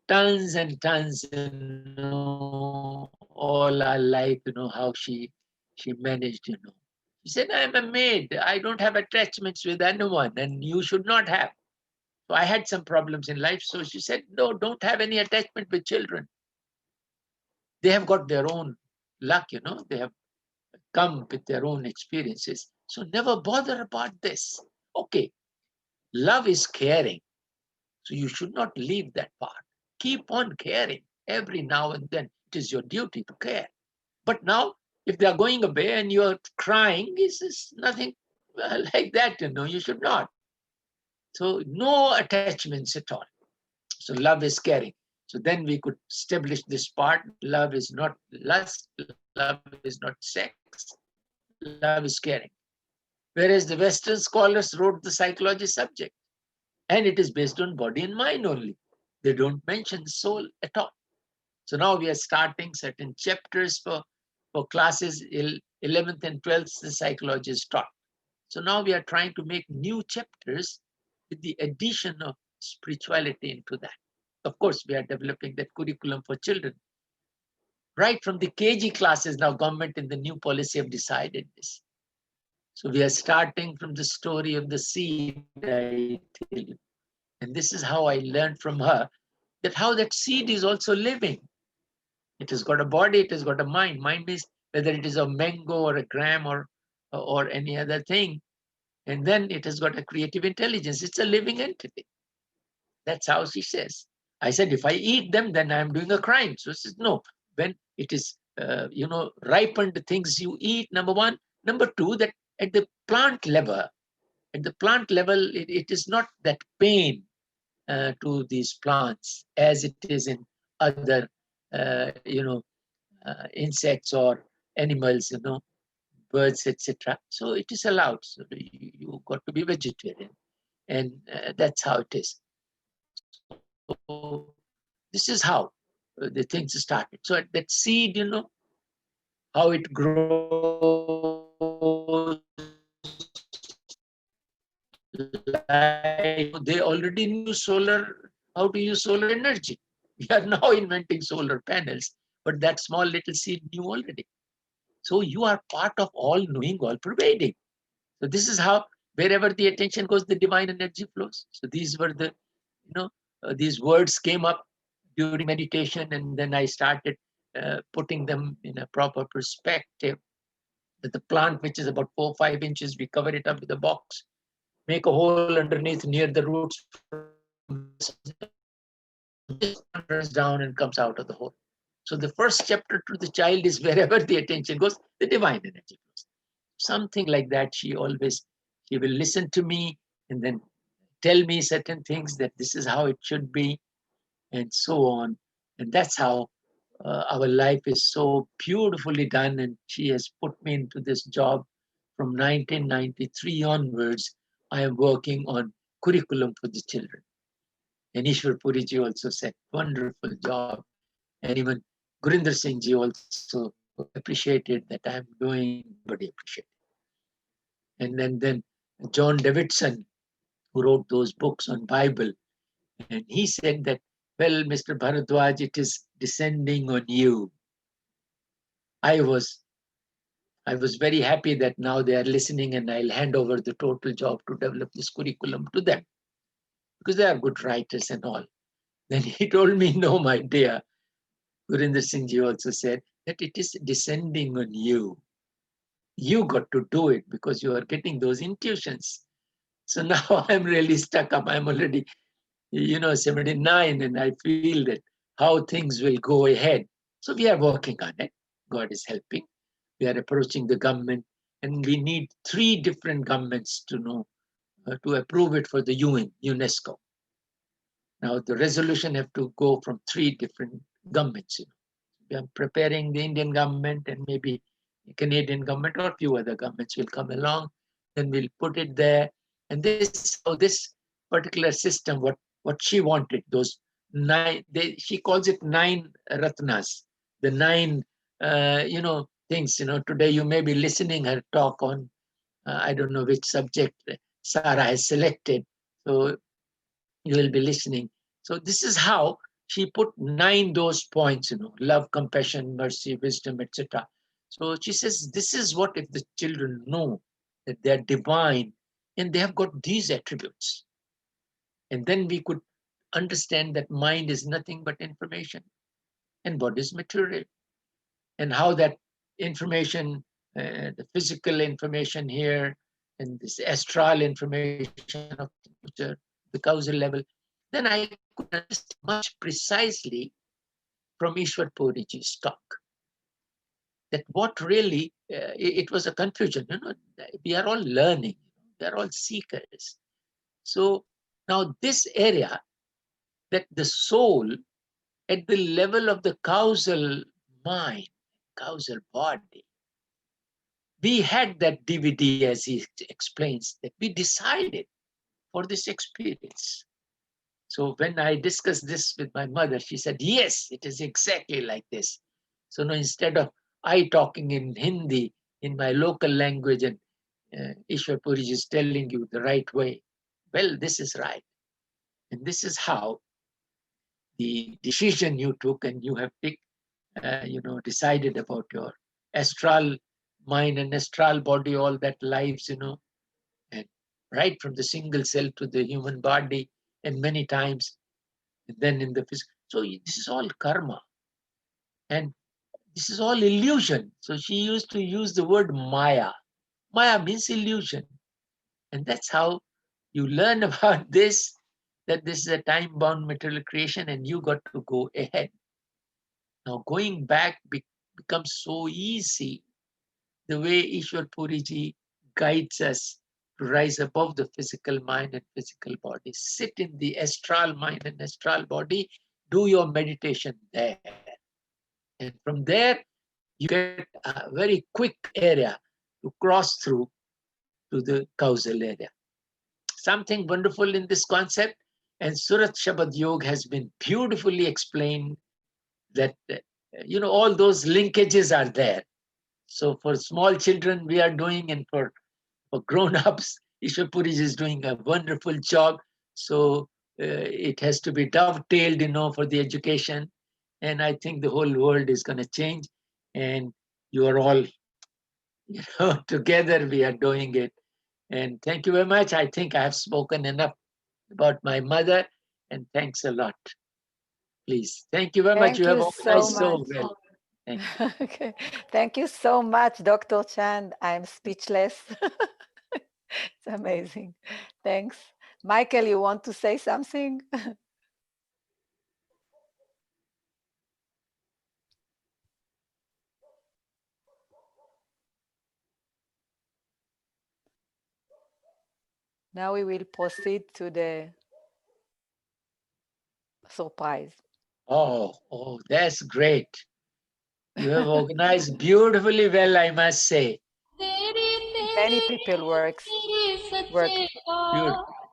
tons and tons, all our life, how she managed, She said, I'm a maid. I don't have attachments with anyone, and you should not have. So I had some problems in life. So she said, no, don't have any attachment with children. They have got their own luck, they have come with their own experiences. So never bother about this. Okay, love is caring. So you should not leave that part. Keep on caring every now and then. It is your duty to care. But now, if they are going away and you are crying, this is nothing like that, you should not. So no attachments at all. So love is caring. So then we could establish this part. Love is not lust. Love is not sex. Love is caring. Whereas the Western scholars wrote the psychology subject. And it is based on body and mind only. They don't mention the soul at all. So now we are starting certain chapters for classes 11th and 12th, the psychology is taught. So now we are trying to make new chapters with the addition of spirituality into that. Of course, we are developing that curriculum for children. Right from the KG classes, now government in the new policy have decided this. So we are starting from the story of the seed, I tell you. And this is how I learned from her that how that seed is also living. It has got a body, it has got a mind. Mind is whether it is a mango or a gram or any other thing. And then it has got a creative intelligence. It's a living entity. That's how she says. I said, if I eat them, then I'm doing a crime. So she says, no. When it is, ripened things you eat, number one. Number two, that at the plant level, it is not that pain to these plants as it is in other, insects or animals, birds, etc. So it is allowed. So you got to be vegetarian, and that's how it is. So this is how the things started. So that seed, how it grows. They already knew how to use solar energy. We are now inventing solar panels, but that small little seed knew already. So you are part of all knowing, all pervading. So this is how wherever the attention goes, the divine energy flows. So these were the, these words came up during meditation, and then I started putting them in a proper perspective. That the plant, which is about 4 or 5 inches, we cover it up with a box, make a hole underneath near the roots, this runs down and comes out of the hole. So the first chapter to the child is wherever the attention goes, the divine energy flows. Something like that. She will listen to me and then tell me certain things that this is how it should be, and so on. And that's how our life is so beautifully done. And she has put me into this job from 1993 onwards. I am working on curriculum for the children. And Ishwar Puriji also said, wonderful job. And even Gurinder Singh ji also appreciated that I'm doing, everybody appreciated. And then John Davidson, who wrote those books on Bible, and he said that, well, Mr. Bharadwaj, it is descending on you. I was very happy that now they are listening, and I'll hand over the total job to develop this curriculum to them, because they are good writers and all. Then he told me, no, my dear, Gurinder Singh ji also said that it is descending on you. You got to do it because you are getting those intuitions. So now I'm really stuck up. I'm already, 79, and I feel that how things will go ahead. So we are working on it. God is helping. We are approaching the government, and we need 3 different governments to know to approve it for the UN, UNESCO. Now the resolution have to go from 3 different governments. We are preparing the Indian government, and maybe the Canadian government or a few other governments will come along. Then we'll put it there. And this particular system, what she wanted, those 9, she calls it 9 ratnas, the 9 things. Today you may be listening her talk on I don't know which subject Sarah has selected, so you will be listening. So this is how she put 9 those points, love, compassion, mercy, wisdom, etc. So she says, this is what if the children know that they're divine and they have got these attributes. And then we could understand that mind is nothing but information and body is material. And how that information, the physical information here, and this astral information of the future, the causal level, then I could understand much precisely from Ishwar Puriji's talk that what really, it was a confusion, we are all learning, we are all seekers. So now this area, that the soul at the level of the causal mind, causal body, we had that DVD, as he explains, that we decided for this experience. So when I discussed this with my mother, she said, yes, it is exactly like this. So now instead of I talking in Hindi, in my local language, and Ishwar Puriji is telling you the right way, well, this is right. And this is how the decision you took, and you have picked, decided about your astral mind and astral body, all that lives, and right from the single cell to the human body, and many times, and then in the physical. So this is all karma, and this is all illusion. So she used to use the word Maya. Maya means illusion, and that's how you learn about this, that this is a time-bound material creation, and you got to go ahead. Now going back becomes so easy, the way Ishwar Puriji guides us to rise above the physical mind and physical body. Sit in the astral mind and astral body, do your meditation there. And from there, you get a very quick area to cross through to the causal area. Something wonderful in this concept, and Surat Shabad Yoga has been beautifully explained that, all those linkages are there. So for small children, we are doing, and for grown-ups, Ishwar Puriji is doing a wonderful job. So it has to be dovetailed, for the education. And I think the whole world is going to change. And you are all, together we are doing it. And thank you very much. I think I have spoken enough about my mother. And thanks a lot. Please. Thank you very much. Thank You have you so organized so much. well. Thank you. Okay. Thank you so much, Dr. Chand. I'm speechless. It's amazing. Thanks. Michael, you want to say something? Now we will proceed to the surprise. Oh, that's great. You have organized beautifully well, I must say. Many people work.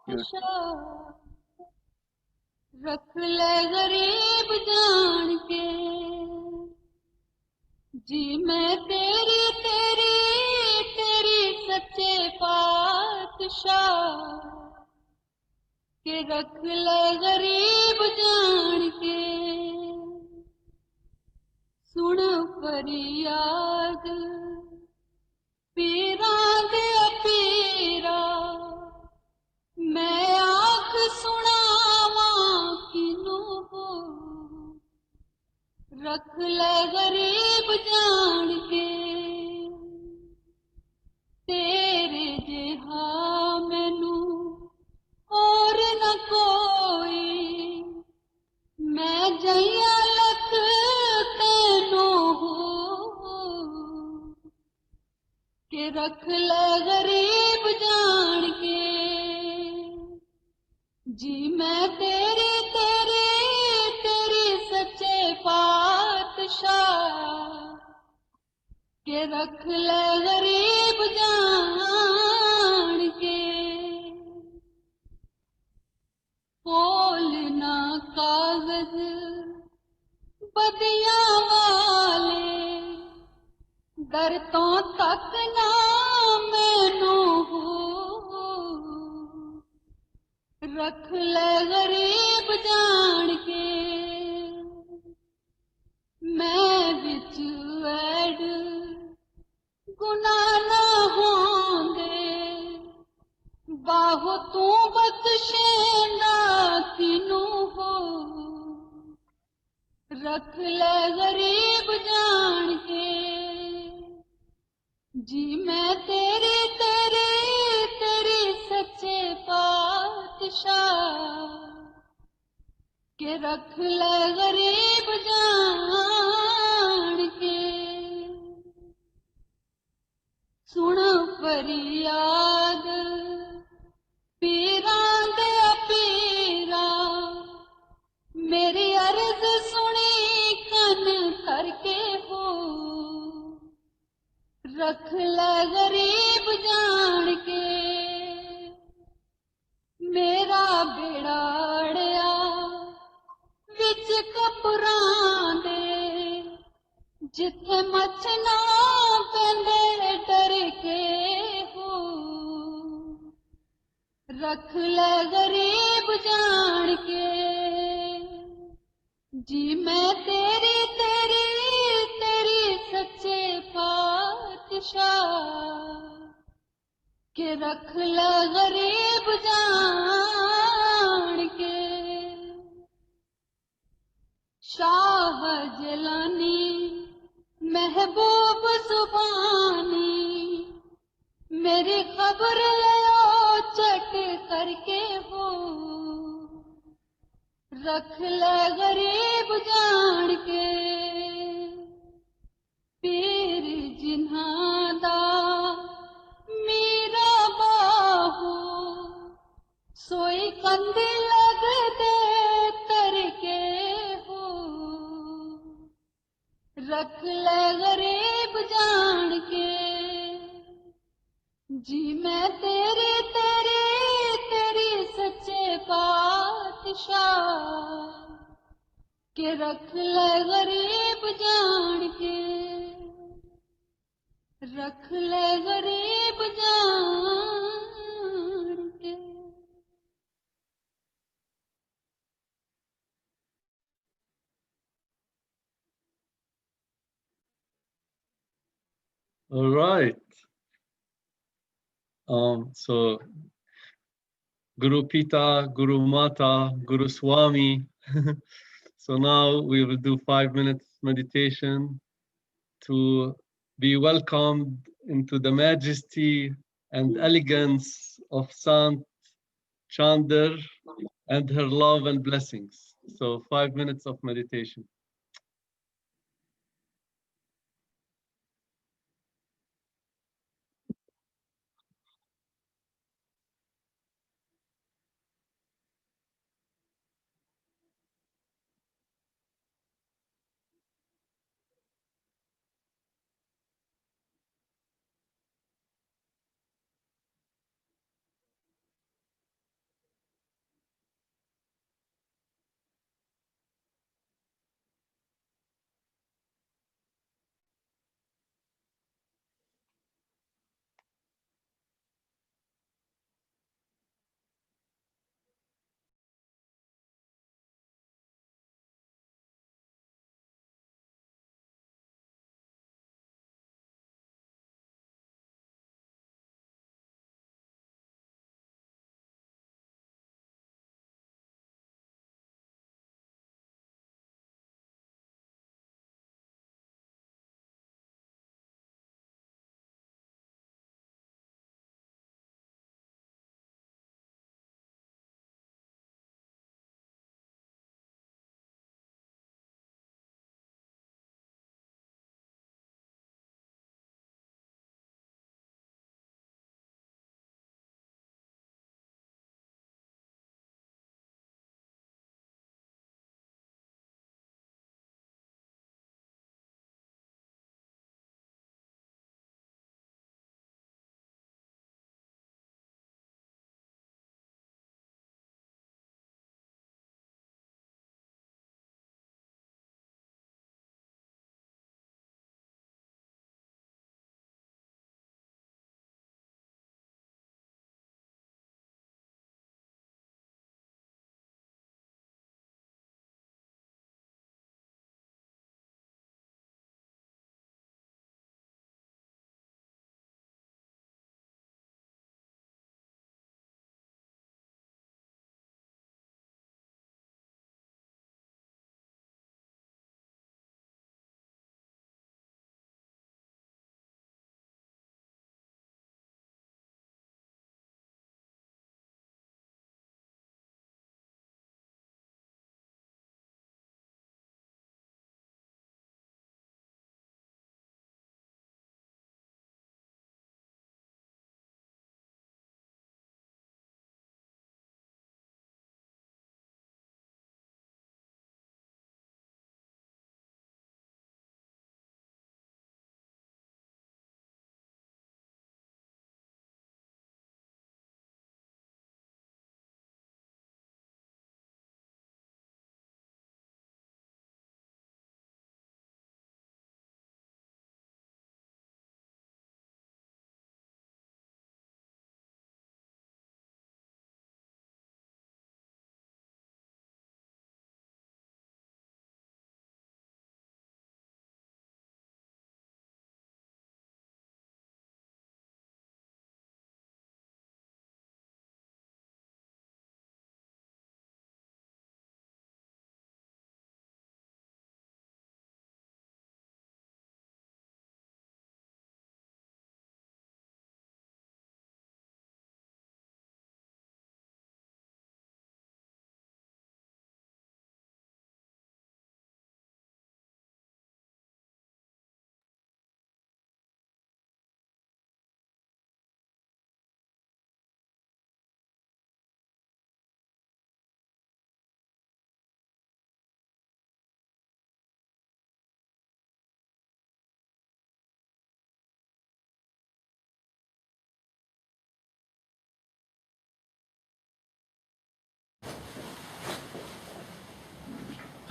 Beautiful. रख ले गरीब जान के जी मैं तेरी तेरी तेरी सच्चे पातशाह के रख ले गरीब जान के सुन फरियाद पीरा दे पीरा मैं आँख सुनावा किनू हो रख ले गरीब जान के तेरे जिहा मैनू और न कोई मैं जइया लख तेन मैं तेरी तेरी तेरी सच्चे पातशाह के रख ले गरीब जान के खोलना कागज बदियां वाले दर्दों तक ना मैनू हो रख ले गरीब जान के मैं विच ऐड गुनाह ना होंदे बाहो तू बख्शेंदा किनू हो रख ले गरीब जान के जी मैं तेरी तेरी तेरी सच्चे पातशाह के रख ले गरीब जान के सुन फरियाद पीरां दे पीरा मेरी अर्ज सुनी कन करके हो रख ले गरीब जान के मेरा बेड़ा अड़िया विच कपरां दे जिथे मछना पेंदे डर के हो रख ले गरीब जान के जी मैं तेरी तेरी तेरी सच्चे पातशाह के रख ले गरीब जान के शाह जलानी महबूब जुबानी मेरी खबर ले चट करके हो रख ले गरीब जान के पीर जिन्हां दा मीरा बाहू सोई कंद लग दे करके हो रख ले गरीब जान के जी मैं तेरी तेरी तेरी सच्चे पातशाह के रख ले गरीब जान के रख ले गरीब जान के All right. So Guru Pita, Guru Mata, Guru Swami. So now we will do 5 minutes meditation to be welcomed into the majesty and elegance of Sant Chander and her love and blessings. So 5 minutes of meditation.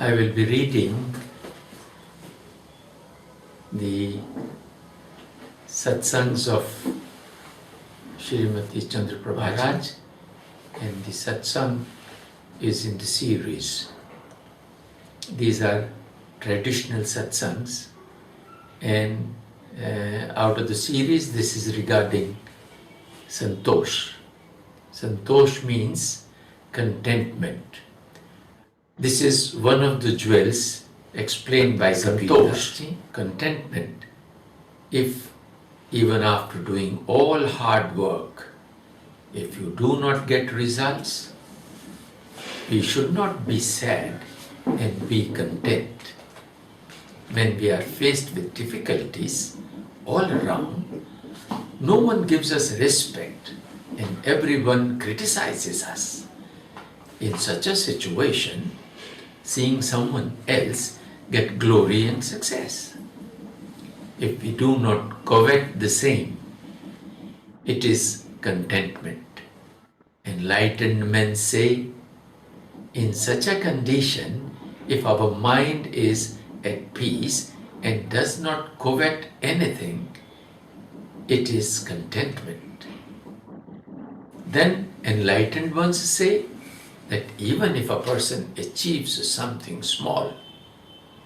I will be reading the satsangs of Shreemati Chander Prabha, and the satsang is in the series. These are traditional satsangs, and out of the series, this is regarding Santosh. Santosh means contentment. This is one of the jewels explained by Santosh, contentment. If even after doing all hard work, if you do not get results, we should not be sad and be content. When we are faced with difficulties all around, no one gives us respect and everyone criticizes us. In such a situation, seeing someone else get glory and success, if we do not covet the same, it is contentment. Enlightened men say, in such a condition, if our mind is at peace and does not covet anything, it is contentment. Then enlightened ones say that even if a person achieves something small,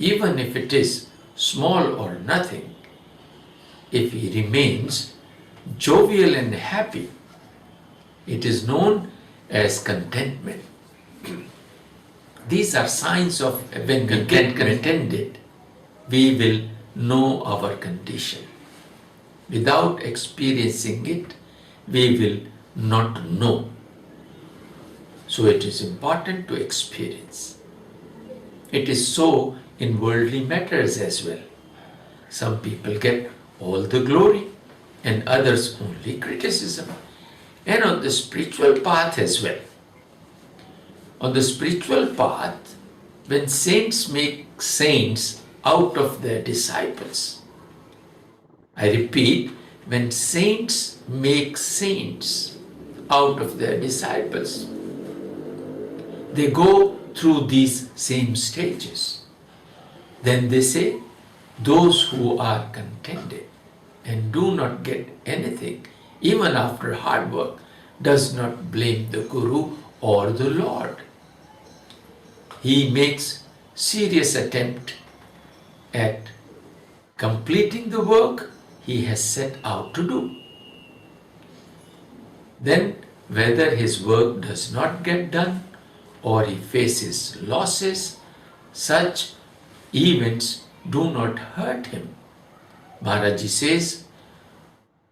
even if it is small or nothing, if he remains jovial and happy, it is known as contentment. These are signs of when we get contented, we will know our condition. Without experiencing it, we will not know. So it is important to experience. It is so in worldly matters as well. Some people get all the glory and others only criticism. And on the spiritual path as well. On the spiritual path, when saints make saints out of their disciples, I repeat, when saints make saints out of their disciples, they go through these same stages. Then they say, those who are contented and do not get anything, even after hard work, does not blame the Guru or the Lord. He makes serious attempt at completing the work he has set out to do. Then, whether his work does not get done or he faces losses, such events do not hurt him. Maharaji says,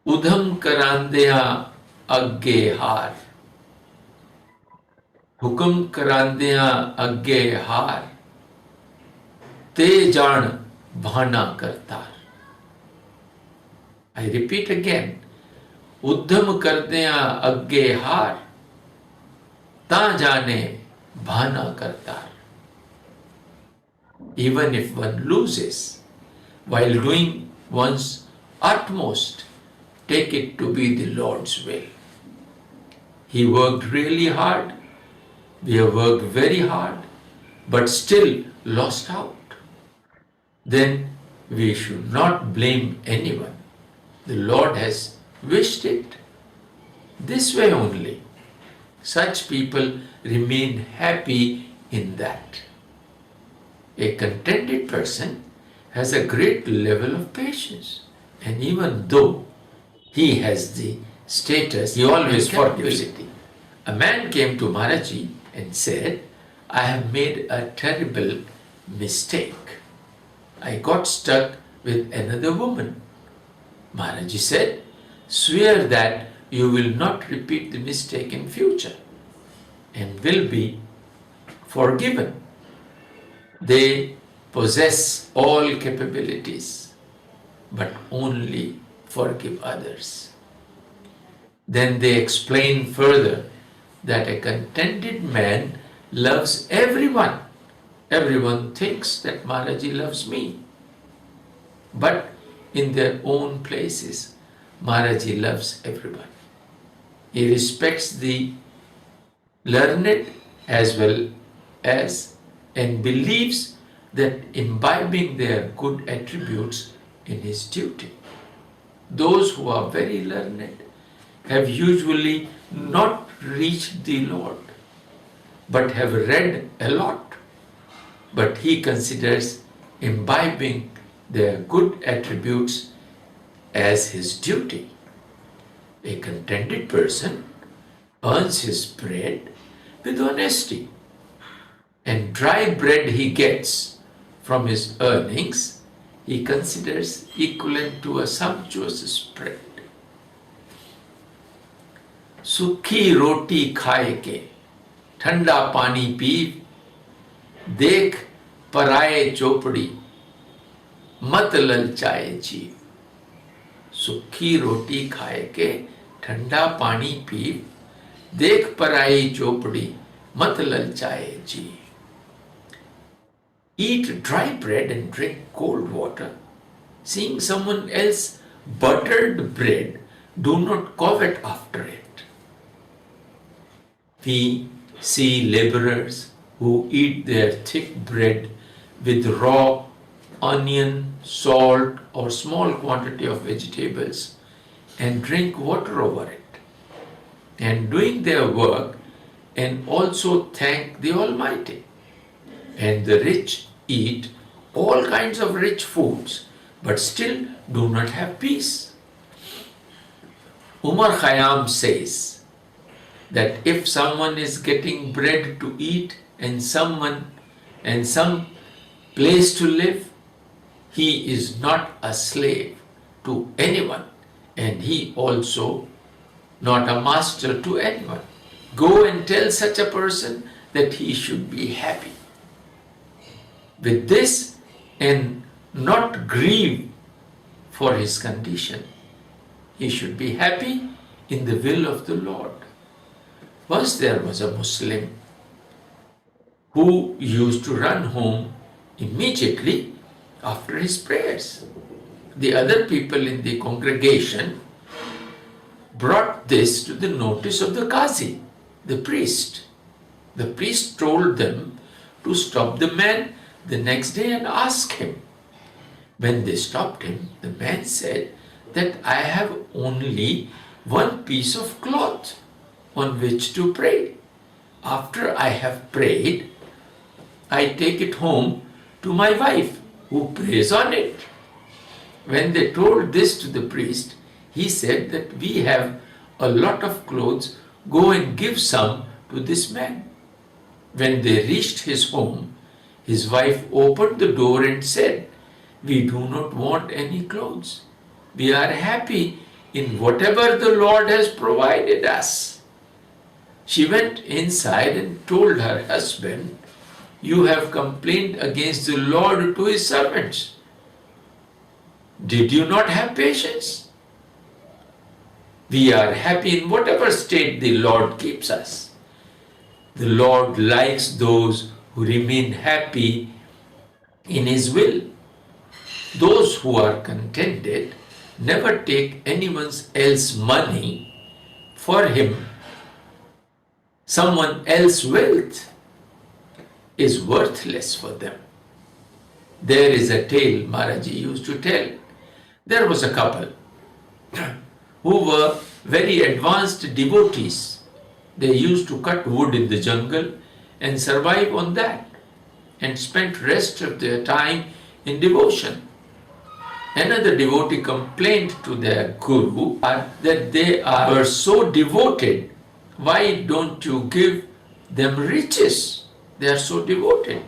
Udham karandya agge har. Hukum karandya agge har. Te jaan bhana kartar. I repeat again. Udham kardya agge har. Ta jane bhana kartar. Even if one loses, while doing one's utmost, take it to be the Lord's will. He worked really hard, we have worked very hard, but still lost out. Then we should not blame anyone. The Lord has wished it. This way only. Such people remain happy in that. A contented person has a great level of patience, and even though he has the status, he always forgives it. A man came to Maharaji and said, I have made a terrible mistake. I got stuck with another woman. Maharaji said, swear that you will not repeat the mistake in future and will be forgiven. They possess all capabilities, but only forgive others. Then they explain further that a contented man loves everyone. Everyone thinks that Maharaji loves me. But in their own places, Maharaji loves everyone. He respects the learned as well as and believes that imbibing their good attributes in his duty. Those who are very learned have usually not reached the Lord, but have read a lot. But he considers imbibing their good attributes as his duty. A contented person earns his bread with honesty, and dry bread he gets from his earnings he considers equivalent to a sumptuous spread. सूखी रोटी खाए के ठंडा पानी P देख पराए चोपड़ी मत ललचाए जीव। सूखी रोटी खाए के ठंडा पानी पी देख पराई चोपड़ी मत ललचाए जीव। Eat dry bread and drink cold water. Seeing someone else buttered bread, do not covet after it. We see laborers who eat their thick bread with raw onion, salt, or small quantity of vegetables and drink water over it, and doing their work and also thank the Almighty. And the rich eat all kinds of rich foods, but still do not have peace. Umar Khayyam says that if someone is getting bread to eat and some place to live, he is not a slave to anyone, and he also not a master to anyone. Go and tell such a person that he should be happy with this and not grieve for his condition. He should be happy in the will of the Lord. Once there was a Muslim who used to run home immediately after his prayers. The other people in the congregation brought this to the notice of the Qazi, the priest. The priest told them to stop the man the next day and ask him. When they stopped him, the man said that I have only one piece of cloth on which to pray. After I have prayed, I take it home to my wife, who prays on it. When they told this to the priest, he said that we have a lot of clothes, go and give some to this man. When they reached his home, his wife opened the door and said, we do not want any clothes. We are happy in whatever the Lord has provided us. She went inside and told her husband, you have complained against the Lord to his servants. Did you not have patience? We are happy in whatever state the Lord keeps us. The Lord likes those who remain happy in his will. Those who are contented never take anyone else's money for him. Someone else's wealth is worthless for them. There is a tale Maharaji used to tell. There was a couple who were very advanced devotees. They used to cut wood in the jungle and survive on that and spent rest of their time in devotion. Another devotee complained to their guru that they were so devoted. Why don't you give them riches? They are so devoted.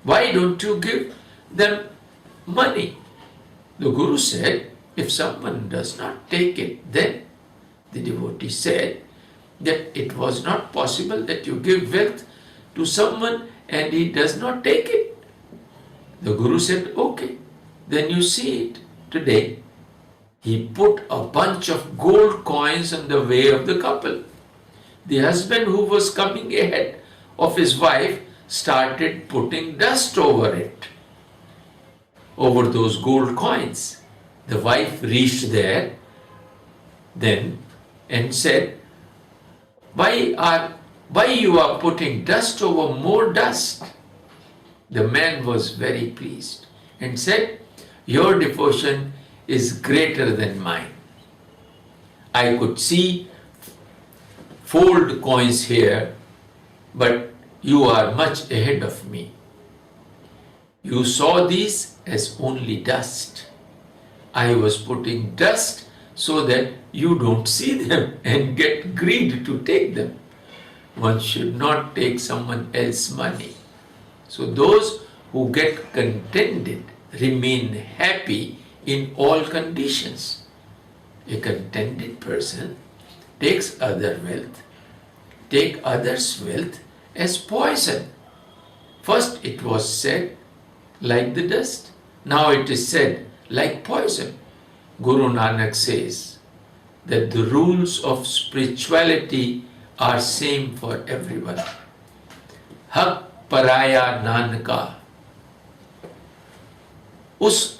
Why don't you give them money? The guru said, if someone does not take it, then the devotee said that it was not possible that you give wealth to someone and he does not take it. The guru said, okay, then you see it today. He put a bunch of gold coins in the way of the couple. The husband who was coming ahead of his wife started putting dust over it, over those gold coins. The wife reached there then and said, why are Why you are putting dust over more dust? The man was very pleased and said, your devotion is greater than mine. I could see fold coins here, but you are much ahead of me. You saw these as only dust. I was putting dust so that you don't see them and get greed to take them. One should not take someone else's money. So those who get contented remain happy in all conditions. A contented person takes others' wealth as poison. First it was said like the dust, now it is said like poison. Guru Nanak says that the rules of spirituality are same for everyone. Hak paraya nanka, us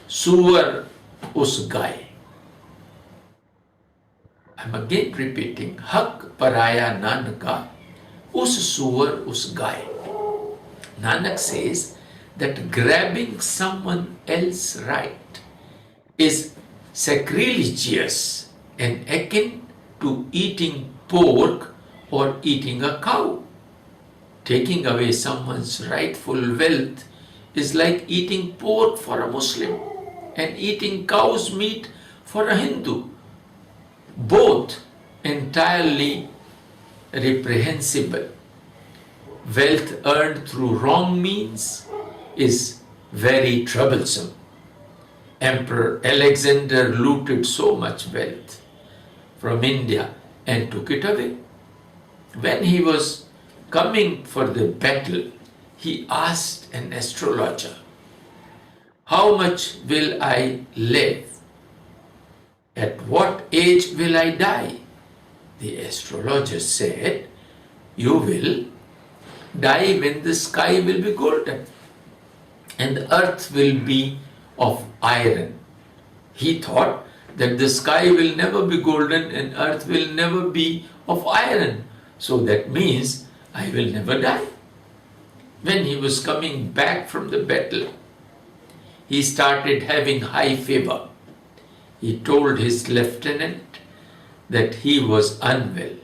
suwar us guy. I'm again repeating, hak paraya nanka, us suwar us guy. Nanak says that grabbing someone else's right is sacrilegious and akin to eating pork or eating a cow. Taking away someone's rightful wealth is like eating pork for a Muslim and eating cow's meat for a Hindu. Both entirely reprehensible. Wealth earned through wrong means is very troublesome. Emperor Alexander looted so much wealth from India and took it away. When he was coming for the battle, he asked an astrologer, how much will I live? At what age will I die? The astrologer said, you will die when the sky will be golden and the earth will be of iron. He thought that the sky will never be golden and earth will never be of iron. So that means I will never die. When he was coming back from the battle, he started having high fever. He told his lieutenant that he was unwell.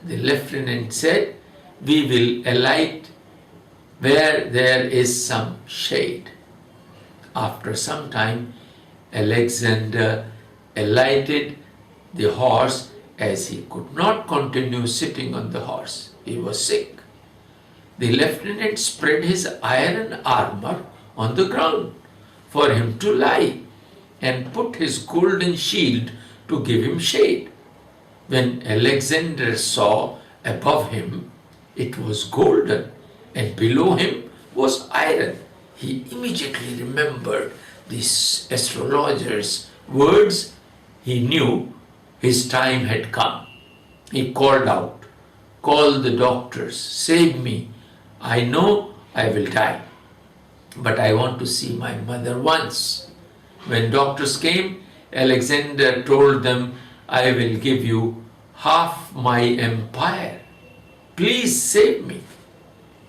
The lieutenant said, we will alight where there is some shade. After some time, Alexander alighted the horse as he could not continue sitting on the horse. He was sick. The lieutenant spread his iron armor on the ground for him to lie and put his golden shield to give him shade. When Alexander saw above him, it was golden, and below him was iron. He immediately remembered this astrologer's words. He knew his time had come. He called out, call the doctors, save me. I know I will die, but I want to see my mother once. When doctors came, Alexander told them, I will give you half my empire. Please save me.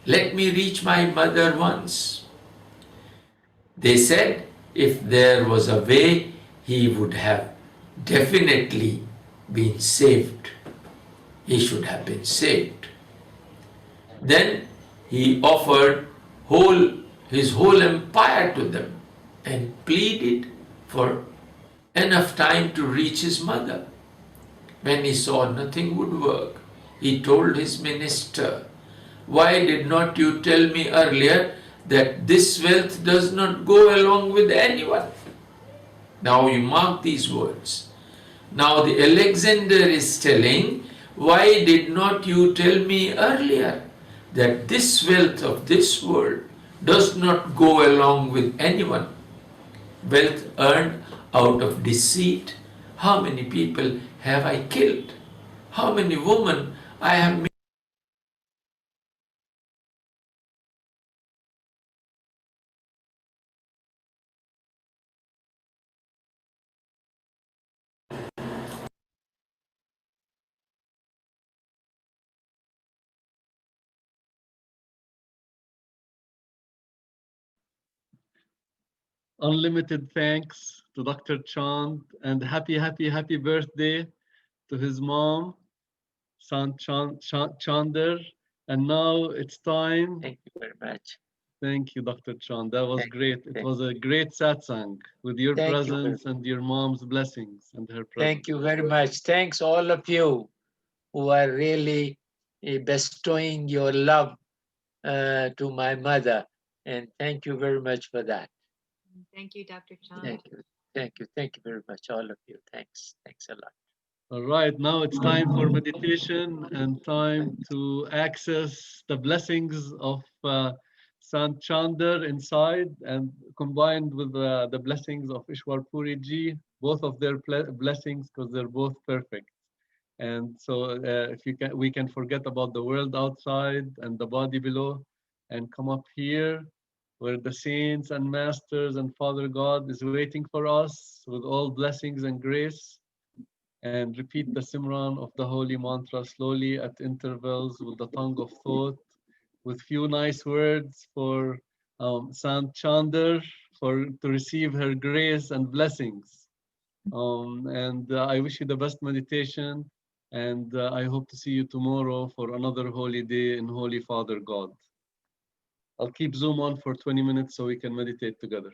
Let me reach my mother once. They said if there was a way, he would have definitely been saved. He should have been saved. Then he offered his whole empire to them and pleaded for enough time to reach his mother. When he saw nothing would work, he told his minister, why did not you tell me earlier that this wealth does not go along with anyone? Now you mark these words. Now the Alexander is telling, why did not you tell me earlier that this wealth of this world does not go along with anyone? Wealth earned out of deceit. How many people have I killed? How many women I have made unlimited thanks to Dr. Chand, and happy birthday to his mom, Sant Chander. And now it's time. Thank you very much. Thank you, Dr. Chand. That was great. It thank was a great satsang with your Thank you very presence and your mom's blessings and her presence. Thank you very much. Thanks all of you who are really bestowing your love to my mother. And thank you very much for that. Thank you, Dr. Chand. Thank you. Thank you. Thank you very much, all of you. Thanks. Thanks a lot. All right, now it's time for meditation and time to access the blessings of Sant Chander inside, and combined with the blessings of Ishwar Puri Ji, both of their blessings, because they're both perfect. And so if you can, we can forget about the world outside and the body below and come up here where the saints and masters and Father God is waiting for us with all blessings and grace, and repeat the Simran of the holy mantra slowly at intervals with the tongue of thought, with few nice words for Sant Chander to receive her grace and blessings. And I wish you the best meditation, and I hope to see you tomorrow for another holy day in Holy Father God. I'll keep Zoom on for 20 minutes so we can meditate together.